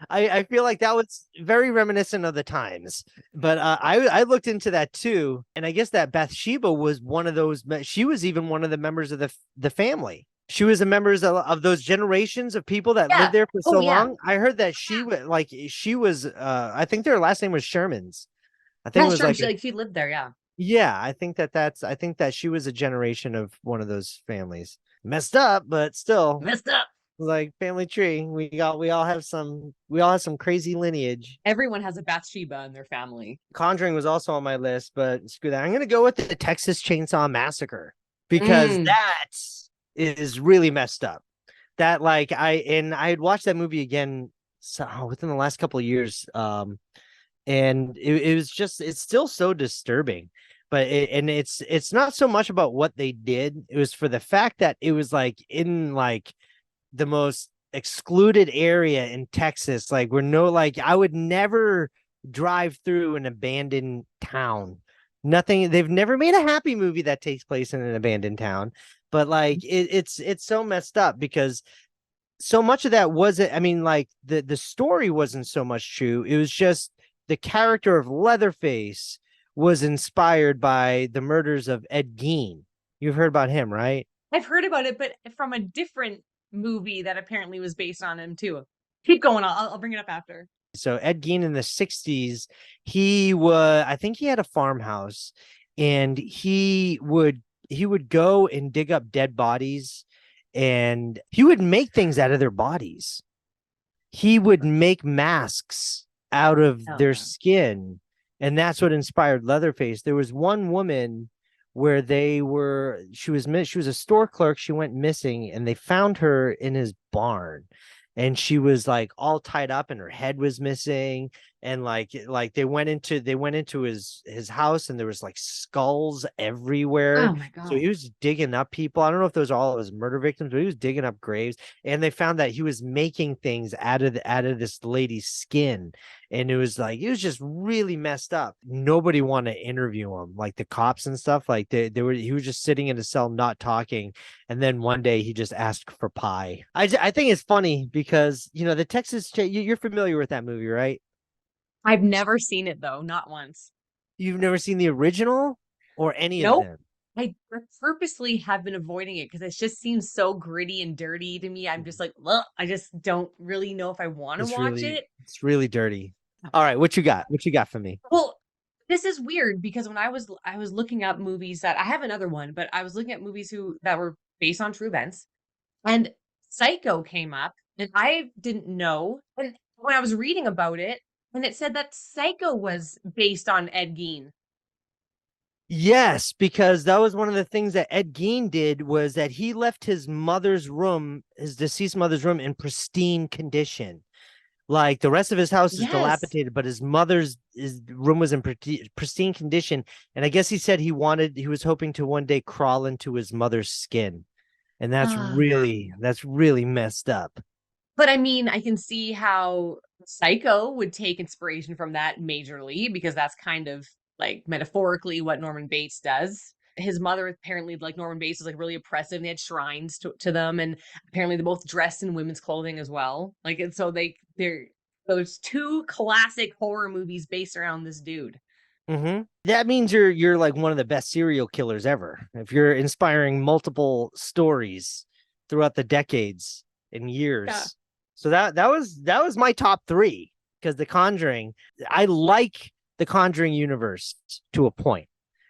Speaker 2: I feel like that was very reminiscent of the times. But I looked into that too, and I guess that Bathsheba was one of those. She was even one of the members of the family. She was a member of those generations of people that lived
Speaker 1: yeah.
Speaker 2: there for
Speaker 1: Oh
Speaker 2: so
Speaker 1: yeah.
Speaker 2: long. I heard that she was I think their last name was Sherman's. I think
Speaker 1: Yeah,
Speaker 2: it was
Speaker 1: sure.
Speaker 2: like
Speaker 1: She like she lived there, yeah.
Speaker 2: yeah, I think that she was a generation of one of those families. Messed up, but still
Speaker 1: Messed up.
Speaker 2: like family tree. We all have some crazy lineage.
Speaker 1: Everyone has a Bathsheba in their family.
Speaker 2: Conjuring was also on my list, but screw that. I'm gonna go with the Texas Chainsaw Massacre because
Speaker 1: Mm.
Speaker 2: that is really messed up. That like I had watched that movie again within the last couple of years, and it was just it's still so disturbing. But it's not so much about what they did. It was for the fact that it was like in like the most excluded area in Texas. Like we're no like I would never drive through an abandoned town. Nothing. They've never made a happy movie that takes place in an abandoned town. But like it's so messed up because so much of that wasn't. I mean, like the story wasn't so much true. It was just the character of Leatherface was inspired by the murders of Ed Gein. You've heard about him, right?
Speaker 1: I've heard about it, but from a different movie that apparently was based on him too. Keep going. I'll bring it up after.
Speaker 2: So Ed Gein in the 60s, I think he had a farmhouse and he would go and dig up dead bodies and he would make things out of their bodies. He would make masks out of
Speaker 1: Hell
Speaker 2: their
Speaker 1: yeah.
Speaker 2: skin, and that's what inspired Leatherface. There was one woman where she was a store clerk. She went missing, and they found her in his barn, and she was like all tied up, and her head was missing. And like they went into his house, and there was like skulls everywhere.
Speaker 1: Oh my
Speaker 2: So
Speaker 1: God.
Speaker 2: he was digging up people. I don't know if those are all of his murder victims, but he was digging up graves and they found that he was making things out of this lady's skin, and it was just really messed up. Nobody wanted to interview him, like the cops and stuff. Like they were he was just sitting in a cell not talking, and then one day he just asked for pie. I think it's funny because the you're familiar with that movie, right?
Speaker 1: I've never seen it though, not once.
Speaker 2: You've never seen the original or any of
Speaker 1: Nope.
Speaker 2: them.
Speaker 1: I purposely have been avoiding it because it just seems so gritty and dirty to me. I'm just like, well, I just don't really know if I want to
Speaker 2: it's
Speaker 1: watch
Speaker 2: really
Speaker 1: it.
Speaker 2: it's really dirty. All right, what you got for me?
Speaker 1: Well, this is weird because when I was looking up movies that I have another one, but I was looking at movies who that were based on true events, and Psycho came up, and I didn't know. And when I was reading about it, and it said that Psycho was based on Ed Gein.
Speaker 2: Yes, because that was one of the things that Ed Gein did was that he left his mother's room, his deceased mother's room, in pristine condition. Like the rest of his house is
Speaker 1: Yes.
Speaker 2: dilapidated, but his room was in pristine condition. And I guess he said he was hoping to one day crawl into his mother's skin, and
Speaker 1: Ah.
Speaker 2: that's really messed up.
Speaker 1: But I mean, I can see how Psycho would take inspiration from that majorly because that's kind of like metaphorically what Norman Bates does. His mother apparently, like Norman Bates, was like really oppressive, and they had shrines to them, and apparently they both dressed in women's clothing as well. Like, and so they're those two classic horror movies based around this dude.
Speaker 2: That means you're like one of the best serial killers ever. If you're inspiring multiple stories throughout the decades and
Speaker 1: Yeah.
Speaker 2: years. So that was my top three because The Conjuring, I like the Conjuring universe to a point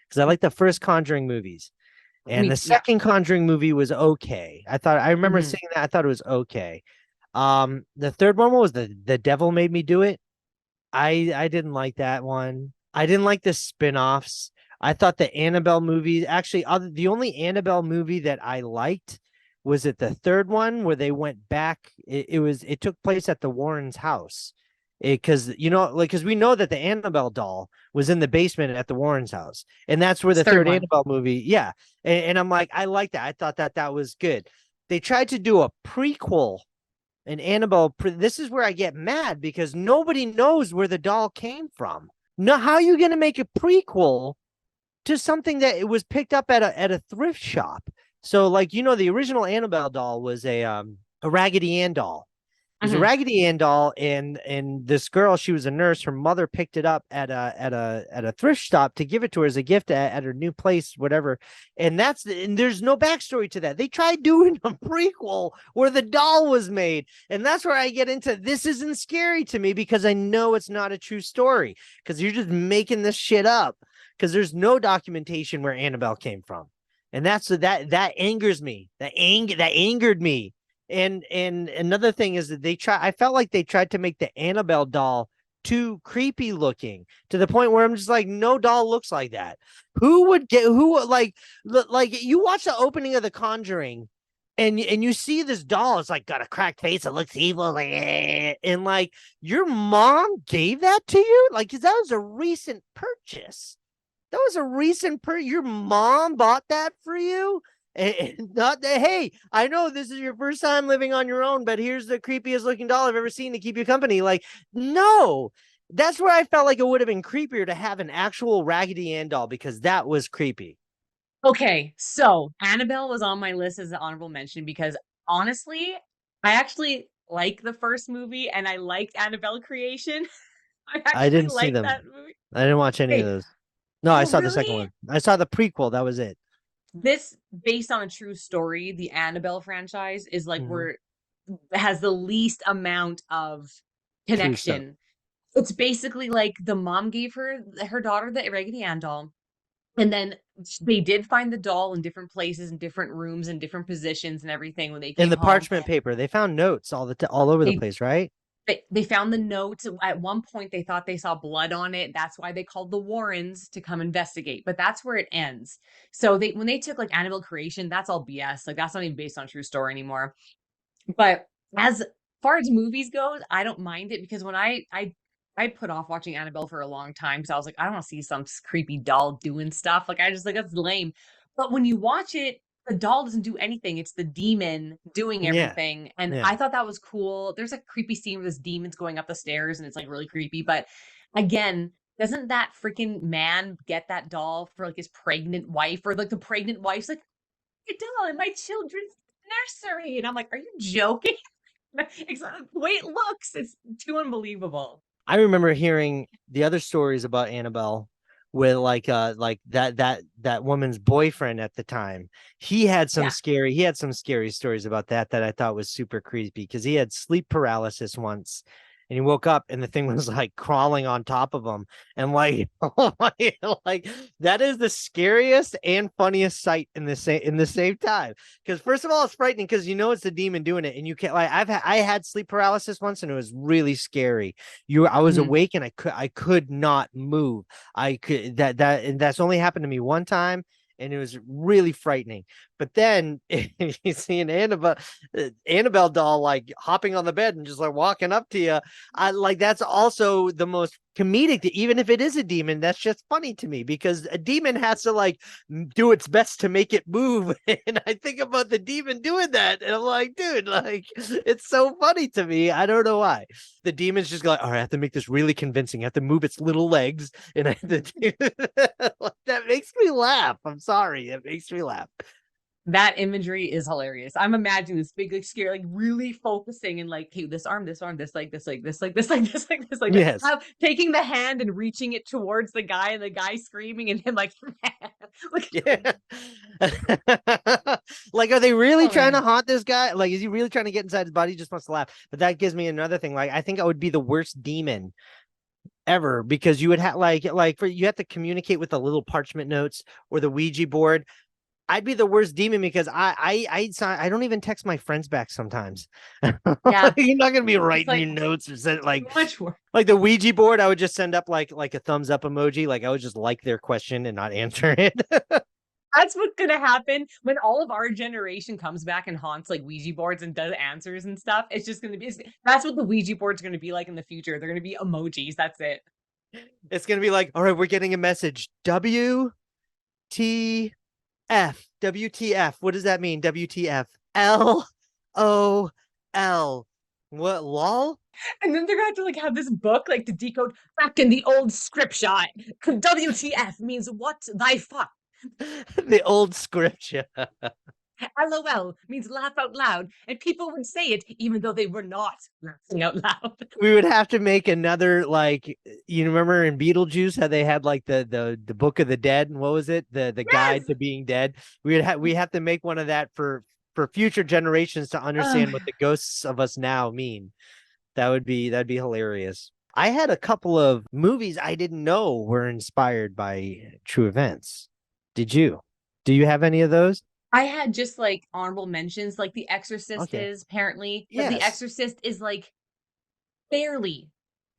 Speaker 2: because I like the first Conjuring movies. And the
Speaker 1: Yeah.
Speaker 2: second Conjuring movie was okay. I remember
Speaker 1: Hmm.
Speaker 2: seeing that. I thought it was okay. The third one was the Devil Made Me Do It. I didn't like that one. I didn't like the spin-offs. I thought the Annabelle movie actually the only Annabelle movie that I liked was it the third one where they went back. It took place at the Warrens' house. Because like because we know that the Annabelle doll was in the basement at the Warrens' house, and that's where
Speaker 1: It's
Speaker 2: the
Speaker 1: third
Speaker 2: third
Speaker 1: one.
Speaker 2: Annabelle movie, yeah. And I'm like, I like that. I thought that was good. They tried to do a prequel and Annabelle, this is where I get mad because nobody knows where the doll came from. No, how are you going to make a prequel to something that it was picked up at a thrift shop? So, like the original Annabelle doll was a Raggedy Ann doll. It was a
Speaker 1: Hmm.
Speaker 2: Raggedy Ann doll, and this girl, she was a nurse. Her mother picked it up at a thrift shop to give it to her as a gift at her new place, whatever. And there's no backstory to that. They tried doing a prequel where the doll was made, and that's where I get into this isn't scary to me because I know it's not a true story because you're just making this shit up because there's no documentation where Annabelle came from, and that angers me. That angered me and another thing is that I felt like they tried to make the Annabelle doll too creepy looking to the point where I'm just like, no doll looks like that. Who like you watch the opening of The Conjuring and you see this doll, it's like got a cracked face, it looks evil, like and like your mom gave that to you? Like, cause that was a recent purchase. That was a recent your mom bought that for you? And not that, hey, I know this is your first time living on your own, but here's the creepiest looking doll I've ever seen to keep you company. Like, no. That's where I felt like it would have been creepier to have an actual Raggedy Ann doll because that was creepy.
Speaker 1: Okay, so Annabelle was on my list as an honorable mention because honestly, I actually like the first movie and I liked Annabelle Creation. I
Speaker 2: I
Speaker 1: actually
Speaker 2: didn't see
Speaker 1: like
Speaker 2: them.
Speaker 1: that movie.
Speaker 2: I didn't watch any of
Speaker 1: Okay.
Speaker 2: those. No, I
Speaker 1: Oh,
Speaker 2: saw the second
Speaker 1: really?
Speaker 2: one. I saw the prequel. That was it.
Speaker 1: This based on a true story, the Annabelle franchise is like
Speaker 2: Mm-hmm.
Speaker 1: where has the least amount of
Speaker 2: True stuff.
Speaker 1: connection. It's basically like the mom gave her daughter the Raggedy Ann doll. And then they did find the doll in different places, in different rooms, in different positions, and everything when they
Speaker 2: In
Speaker 1: came
Speaker 2: the
Speaker 1: home.
Speaker 2: parchment paper, they found notes all over the
Speaker 1: They
Speaker 2: place, right?
Speaker 1: they found the notes. At one point, they thought they saw blood on it. That's why they called the Warrens to come investigate. But that's where it ends. So they when they took like Annabelle Creation, that's all BS. Like that's not even based on true story anymore. But as far as movies goes, I don't mind it because when I put off watching Annabelle for a long time because I was like, I don't want to see some creepy doll doing stuff. Like I just like that's lame. But when you watch it, the doll doesn't do anything. It's the demon doing
Speaker 2: Yeah.
Speaker 1: everything. And
Speaker 2: Yeah.
Speaker 1: I thought that was cool. There's a creepy scene where this demon's going up the stairs and it's like really creepy. But again, doesn't that freaking man get that doll for like his pregnant wife or like the pregnant wife's like, a doll in my children's nursery? And I'm like, are you joking? It's the way it looks, it's too unbelievable.
Speaker 2: I remember hearing the other stories about Annabelle with like that woman's boyfriend at the time.
Speaker 1: Yeah.
Speaker 2: He had some scary stories about that I thought was super creepy because he had sleep paralysis once and he woke up and the thing was like crawling on top of him. And like, oh my, like that is the scariest and funniest sight in the same time. Because first of all, it's frightening because you know it's the demon doing it, and you can't like I had sleep paralysis once, and it was really scary. I was
Speaker 1: Mhm.
Speaker 2: awake and I could not move. I could and that's only happened to me one time, and it was really frightening. But then you see an Annabelle doll like hopping on the bed and just like walking up to you. I like that's also the most comedic. Even if it is a demon, that's just funny to me because a demon has to like do its best to make it move. And I think about the demon doing that, and I'm like, dude, like it's so funny to me. I don't know why. The demon's just like, all right, I have to make this really convincing. I have to move its little legs, and I have to do that makes me laugh. I'm sorry, it makes me laugh.
Speaker 1: That imagery is hilarious. I'm imagining this big, like, scary, like really focusing and like, hey, this arm, this leg, this leg, this leg, this leg, this leg, this leg.
Speaker 2: Yes.
Speaker 1: How taking the hand and reaching it towards the guy and the guy screaming and him like, look,
Speaker 2: Yeah. Like, are they really
Speaker 1: oh
Speaker 2: trying to
Speaker 1: man.
Speaker 2: haunt this guy? Like, is he really trying to get inside his body? He just wants to laugh. But that gives me another thing. Like, I think I would be the worst demon ever because you would have like for you have to communicate with the little parchment notes or the Ouija board. I'd be the worst demon because I don't even text my friends back sometimes.
Speaker 1: Yeah.
Speaker 2: You're not gonna be
Speaker 1: It's
Speaker 2: writing
Speaker 1: like
Speaker 2: your notes or send
Speaker 1: too much work.
Speaker 2: like the Ouija board. I would just send up like a thumbs up emoji. Like I would just like their question and not answer it.
Speaker 1: That's what's gonna happen when all of our generation comes back and haunts like Ouija boards and does answers and stuff. It's just gonna be that's what the Ouija board's gonna be like in the future. They're gonna be emojis. That's it.
Speaker 2: It's gonna be like, all right, we're getting a message. WTF. What does that mean? WTF. LOL. What lol?
Speaker 1: And then they're gonna have to like have this book like to decode back in the old script shot. WTF means what thy fuck.
Speaker 2: The old scripture.
Speaker 1: LOL means laugh out loud, and people would say it even though they were not laughing out loud.
Speaker 2: We would have to make another like you remember in Beetlejuice how they had like the Book of the Dead and what was it the guide
Speaker 1: Yes.
Speaker 2: to being dead. We have to make one of that for future generations to
Speaker 1: Uh,
Speaker 2: understand what the ghosts of us now mean. That'd be hilarious. I had a couple of movies I didn't know were inspired by true events. Did you? Do you have any of those?
Speaker 1: I had just like honorable mentions, like The Exorcist
Speaker 2: Okay.
Speaker 1: is apparently, but The
Speaker 2: Yes.
Speaker 1: Exorcist is like barely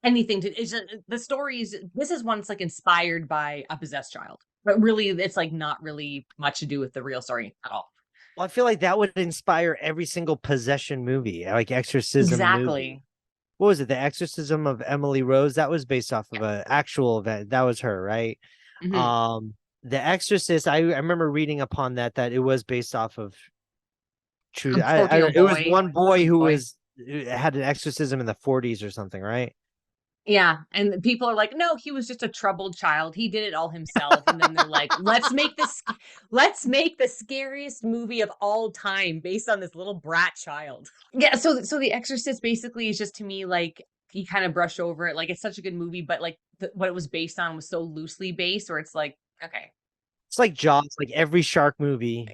Speaker 1: anything to. It's just, the story is this is one that's like inspired by a possessed child, but really it's like not really much to do with the real story at all.
Speaker 2: Well, I feel like that would inspire every single possession movie, like exorcism movie.
Speaker 1: Exactly.
Speaker 2: What was it? The Exorcism of Emily Rose. That was based off of an actual event. That was her, right?
Speaker 1: Mhm.
Speaker 2: Um, The Exorcist. I remember reading upon that it was based off of true.
Speaker 1: A 14-year-old
Speaker 2: It was
Speaker 1: boy.
Speaker 2: one boy who
Speaker 1: Boy.
Speaker 2: was who had an exorcism in the 40s or something, right?
Speaker 1: Yeah, and people are like, "No, he was just a troubled child. He did it all himself." And then they're like, let's make the scariest movie of all time based on this little brat child." Yeah, so The Exorcist basically is just to me like you kind of brush over it. Like it's such a good movie, but like what it was based on was so loosely based, where it's like, okay,
Speaker 2: It's like Jaws. Like every shark movie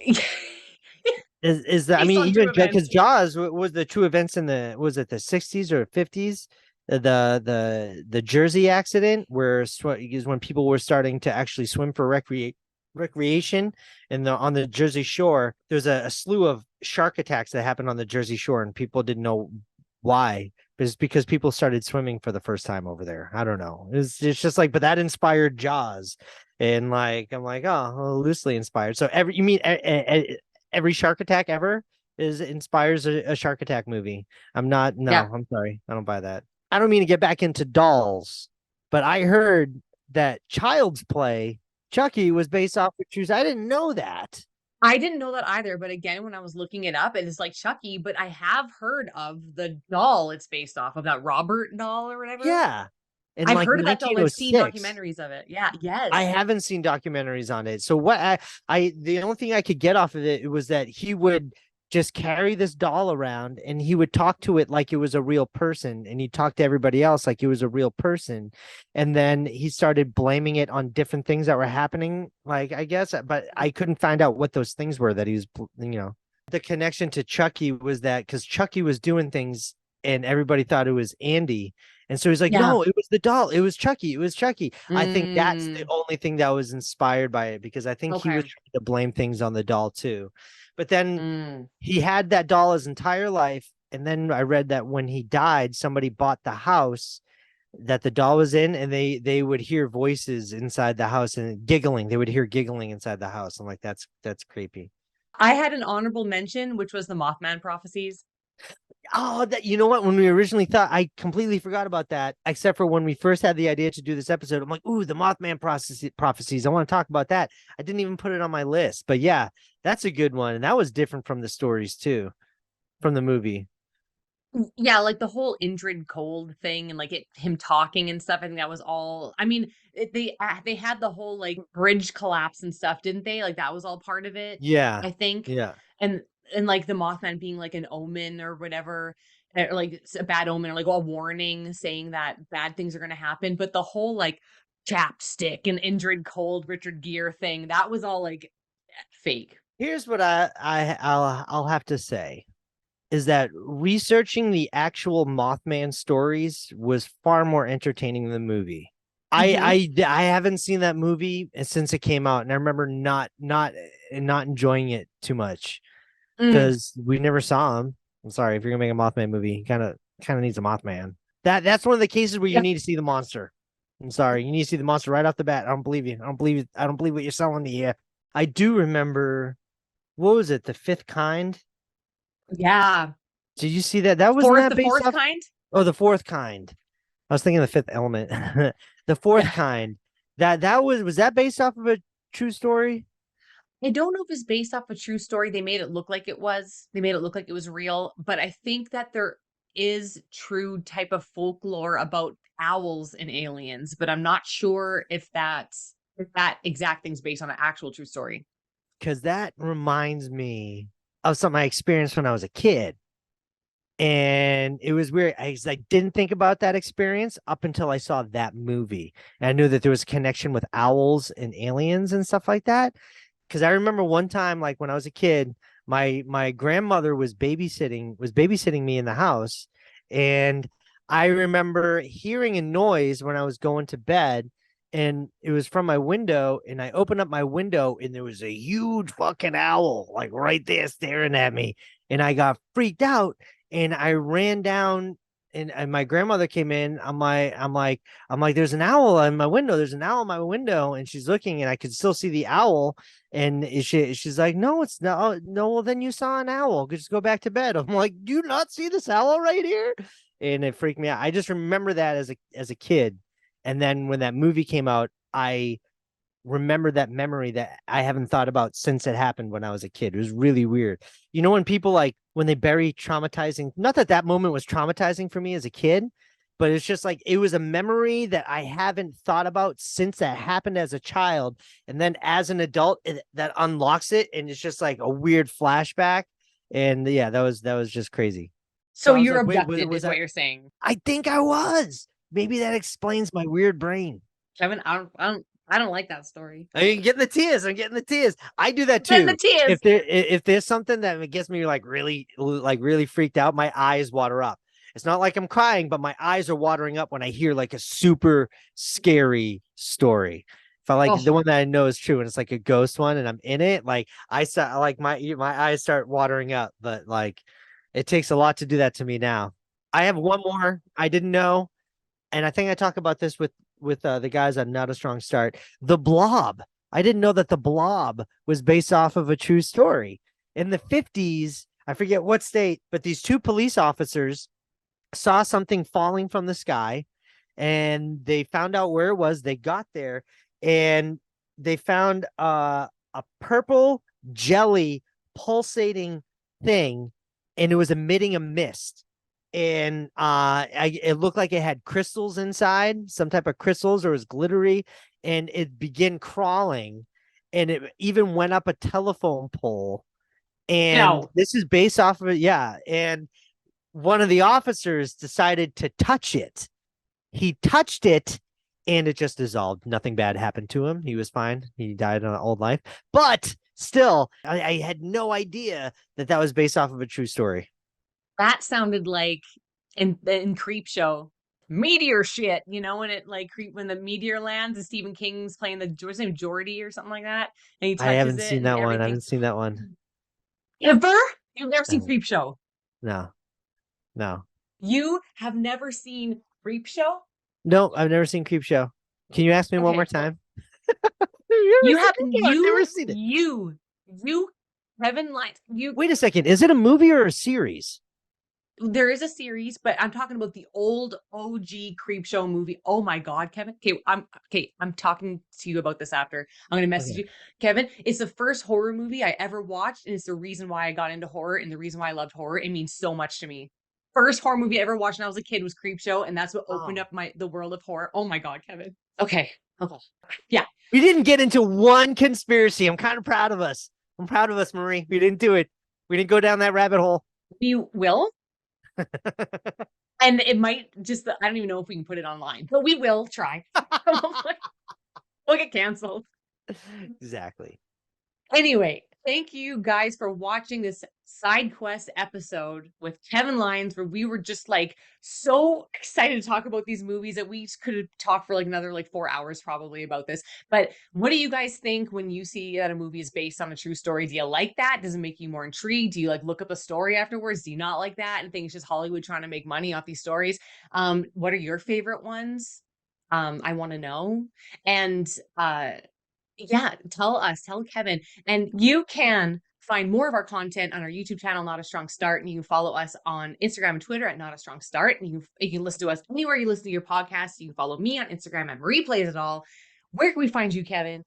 Speaker 2: is that. I
Speaker 1: based
Speaker 2: mean,
Speaker 1: on true
Speaker 2: even because
Speaker 1: events.
Speaker 2: Jaws was the true events in the was it the 60s or 50s? The Jersey accident where is when people were starting to actually swim for recreation and on the Jersey Shore. There's a slew of shark attacks that happened on the Jersey Shore, and people didn't know why. It's because people started swimming for the first time over there. I don't know. It's just like, but that inspired Jaws, and like I'm like, oh, well, loosely inspired. So every shark attack ever is inspires a shark attack movie. I'm not.
Speaker 1: Yeah,
Speaker 2: No, I'm sorry. I don't buy that. I don't mean to get back into dolls, but I heard that Child's Play Chucky was based off of truth. I didn't know that.
Speaker 1: I didn't know that either. But again, when I was looking it up, it is like Chucky. But I have heard of the doll it's based off of, that Robert doll or whatever.
Speaker 2: Yeah. In
Speaker 1: I've
Speaker 2: like
Speaker 1: heard of that doll. I've seen
Speaker 2: 1906.
Speaker 1: documentaries of it. Yeah.
Speaker 2: I
Speaker 1: Yes.
Speaker 2: haven't seen documentaries on it. So what I the only thing I could get off of it was that he would just carry this doll around and he would talk to it like it was a real person and he'd talk to everybody else like it was a real person. And then he started blaming it on different things that were happening, like I guess, but I couldn't find out what those things were that he was, you know. The connection to Chucky was that because Chucky was doing things and everybody thought it was Andy. And so he's like,
Speaker 1: Yeah.
Speaker 2: no, it was the doll. It was Chucky. It was Chucky. I think that's the
Speaker 1: Mm,
Speaker 2: only thing that was inspired by it, because I think he was
Speaker 1: okay.
Speaker 2: trying to blame things on the doll too. But then
Speaker 1: Mm.
Speaker 2: he had that doll his entire life. And then I read that when he died, somebody bought the house that the doll was in, and they would hear voices inside the house and giggling. They would hear giggling inside the house. I'm like, that's creepy.
Speaker 1: I had an honorable mention, which was the Mothman prophecies.
Speaker 2: Oh, that, you know what? When we originally thought, I completely forgot about that. Except for when we first had the idea to do this episode, I'm like, "Ooh, the Mothman prophecies. I want to talk about that." I didn't even put it on my list, but yeah, that's a good one, and that was different from the stories too, from the movie.
Speaker 1: Yeah, like the whole Indrid Cold thing and like him talking and stuff. I think that was all. I mean, they had the whole like bridge collapse and stuff, didn't they? Like that was all part of it,
Speaker 2: Yeah,
Speaker 1: I think.
Speaker 2: yeah.
Speaker 1: And and like the Mothman being like an omen or whatever, or like a bad omen or like a warning saying that bad things are going to happen. But the whole like chapstick and Indrid Cold Richard Gere thing, that was all like fake.
Speaker 2: Here's what I'll have to say is that researching the actual Mothman stories was far more entertaining than the movie.
Speaker 1: Hmm.
Speaker 2: I haven't seen that movie since it came out, and I remember not enjoying it too much
Speaker 1: Mm,
Speaker 2: because we never saw him. I'm sorry, if you're gonna make a Mothman movie, kind of needs a Mothman. That's one of the cases where you
Speaker 1: yeah,
Speaker 2: need to see the monster. I'm sorry, you need to see the monster right off the bat. I don't believe you. I don't believe it. I don't believe what you're selling me here. I do remember, what was it? The Fifth Kind.
Speaker 1: yeah.
Speaker 2: Did you see that? That wasn't
Speaker 1: Fourth,
Speaker 2: that
Speaker 1: the
Speaker 2: based
Speaker 1: fourth
Speaker 2: off.
Speaker 1: kind.
Speaker 2: Oh, the Fourth Kind. I was thinking the Fifth Element. The Fourth
Speaker 1: Yeah.
Speaker 2: Kind. That was that based off of a true story?
Speaker 1: I don't know if it's based off a true story. They made it look like it was. They made it look like it was real, but I think that there is true type of folklore about owls and aliens, but I'm not sure if that exact thing's based on an actual true story.
Speaker 2: Because that reminds me of something I experienced when I was a kid. And it was weird. I didn't think about that experience up until I saw that movie. And I knew that there was a connection with owls and aliens and stuff like that. Because I remember one time, like when I was a kid, my grandmother was babysitting me in the house, and I remember hearing a noise when I was going to bed, and it was from my window, and I opened up my window, and there was a huge fucking owl like right there staring at me, and I got freaked out, and I ran down. And my grandmother came in. I'm like, there's an owl on my window. There's an owl on my window, and she's looking, and I could still see the owl, and she's like, no, it's not. Oh, no, well, then you saw an owl. Just go back to bed. I'm like, do you not see this owl right here? And it freaked me out. I just remember that as a kid. And then when that movie came out, I remember that memory that I haven't thought about since it happened when I was a kid. It was really weird. You know, when people like when they bury traumatizing, not that that moment was traumatizing for me as a kid, but it's just like it was a memory that I haven't thought about since that happened as a child. And then as an adult, that unlocks it, and it's just like a weird flashback. And yeah, that was just crazy. So
Speaker 1: So
Speaker 2: I was
Speaker 1: you're
Speaker 2: like, wait, was,
Speaker 1: abducted,
Speaker 2: was
Speaker 1: is what
Speaker 2: that?
Speaker 1: you're saying,
Speaker 2: I think I was. Maybe that explains my weird brain.
Speaker 1: Kevin. I don't like that story.
Speaker 2: I mean, getting the tears. I'm getting the tears. I do that
Speaker 1: Then the
Speaker 2: too.
Speaker 1: tears.
Speaker 2: If there's something that gets me like really freaked out, my eyes water up. It's not like I'm crying, but my eyes are watering up when I hear like a super scary story. If I like the
Speaker 1: Oh,
Speaker 2: one that I know is true and it's like a ghost one and I'm in it, like I start like my eyes start watering up. But like, it takes a lot to do that to me now. I have one more I didn't know, and I think I talk about this with the guys on Not a Strong Start. The Blob. I didn't know that The Blob was based off of a true story. In the 50s, I forget what state, but these two police officers saw something falling from the sky, and they found out where it was. They got there, and they found a purple jelly pulsating thing, and it was emitting a mist. And it looked like it had crystals inside, some type of crystals, or it was glittery, and it began crawling, and it even went up a telephone pole. And
Speaker 1: no.
Speaker 2: this is based off of it, yeah. And one of the officers decided to touch it. He touched it, and it just dissolved. Nothing bad happened to him. He was fine. He died in an old life. But still, I had no idea that that was based off of a true story.
Speaker 1: That sounded like in Creep Show. Meteor shit, you know, when it like when the meteor lands and Stephen King's playing the what's his name, Jordy or something like that, and he
Speaker 2: I
Speaker 1: touches
Speaker 2: haven't
Speaker 1: it
Speaker 2: seen
Speaker 1: and
Speaker 2: that one. I
Speaker 1: everything.
Speaker 2: haven't seen that one.
Speaker 1: Ever? You've never seen
Speaker 2: Uh,
Speaker 1: Creep Show?
Speaker 2: No, no,
Speaker 1: You have never seen Creep Show?
Speaker 2: no. I've never seen Creep Show. Can you ask me one more
Speaker 1: Okay, well,
Speaker 2: time? Have you ever
Speaker 1: you
Speaker 2: seen
Speaker 1: have
Speaker 2: Creep Show? I've never seen it.
Speaker 1: you, Kevin Lyons, you.
Speaker 2: Wait a second. Is it a movie or a series?
Speaker 1: There is a series, but I'm talking about the old OG Creep Show movie. Oh my God, Kevin. Okay. I'm talking to you about this after. I'm gonna message
Speaker 2: Okay.
Speaker 1: you, Kevin. It's the first horror movie I ever watched, and it's the reason why I got into horror and the reason why I loved horror. It means so much to me. First horror movie I ever watched when I was a kid was Creep Show, and that's what opened
Speaker 2: Oh.
Speaker 1: up the world of horror. Oh my God, Kevin. Okay. Okay. Yeah.
Speaker 2: We didn't get into one conspiracy. I'm kind of proud of us. I'm proud of us, Marie. We didn't do it. We didn't go down that rabbit hole.
Speaker 1: We will. And it might just, I don't even know if we can put it online, but we will try. We'll get canceled.
Speaker 2: Exactly.
Speaker 1: Anyway, thank you guys for watching this side quest episode with Kevin Lyons, where we were just like so excited to talk about these movies that we could have talked for like another like 4 hours probably about this. But what do you guys think when you see that a movie is based on a true story? Do you like that? Does it make you more intrigued? Do you like look up a story afterwards? Do you not like that and think it's just Hollywood trying to make money off these stories? What are your favorite ones? I want to know. And yeah, tell Kevin. And you can find more of our content on our YouTube channel, Not a Strong Start. And you can follow us on Instagram and Twitter at Not a Strong Start. And you can listen to us anywhere you listen to your podcast. You can follow me on Instagram at Marie Plays It All. Where can we find you, Kevin?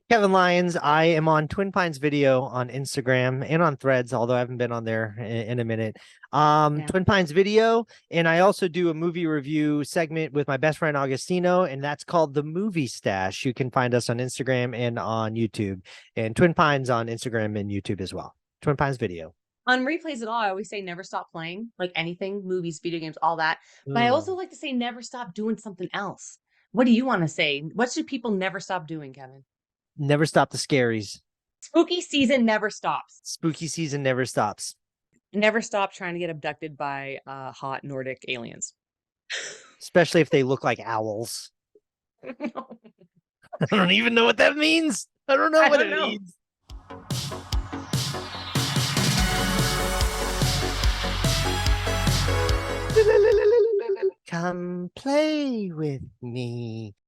Speaker 2: Kevin Lyons. I am on Twin Pines Video on Instagram and on Threads, although I haven't been on there in a minute.
Speaker 1: Yeah.
Speaker 2: Twin Pines Video, and I also do a movie review segment with my best friend Augustino, and that's called The Movie Stash. You can find us on Instagram and on YouTube, and Twin Pines on Instagram and YouTube as well. Twin Pines Video.
Speaker 1: On Replays It All, I always say never stop playing, like anything, movies, video games, all that. But I also
Speaker 2: Mm.
Speaker 1: like to say never stop doing something else. What do you want to say? What should people never stop doing, Kevin?
Speaker 2: Never stop the scaries.
Speaker 1: Spooky season never stops.
Speaker 2: Spooky season never stops.
Speaker 1: Never stop trying to get abducted by hot Nordic aliens.
Speaker 2: Especially if they look like owls. I don't even know what that means. I don't know
Speaker 1: I
Speaker 2: what
Speaker 1: don't
Speaker 2: it
Speaker 1: know.
Speaker 2: means. Come play with me.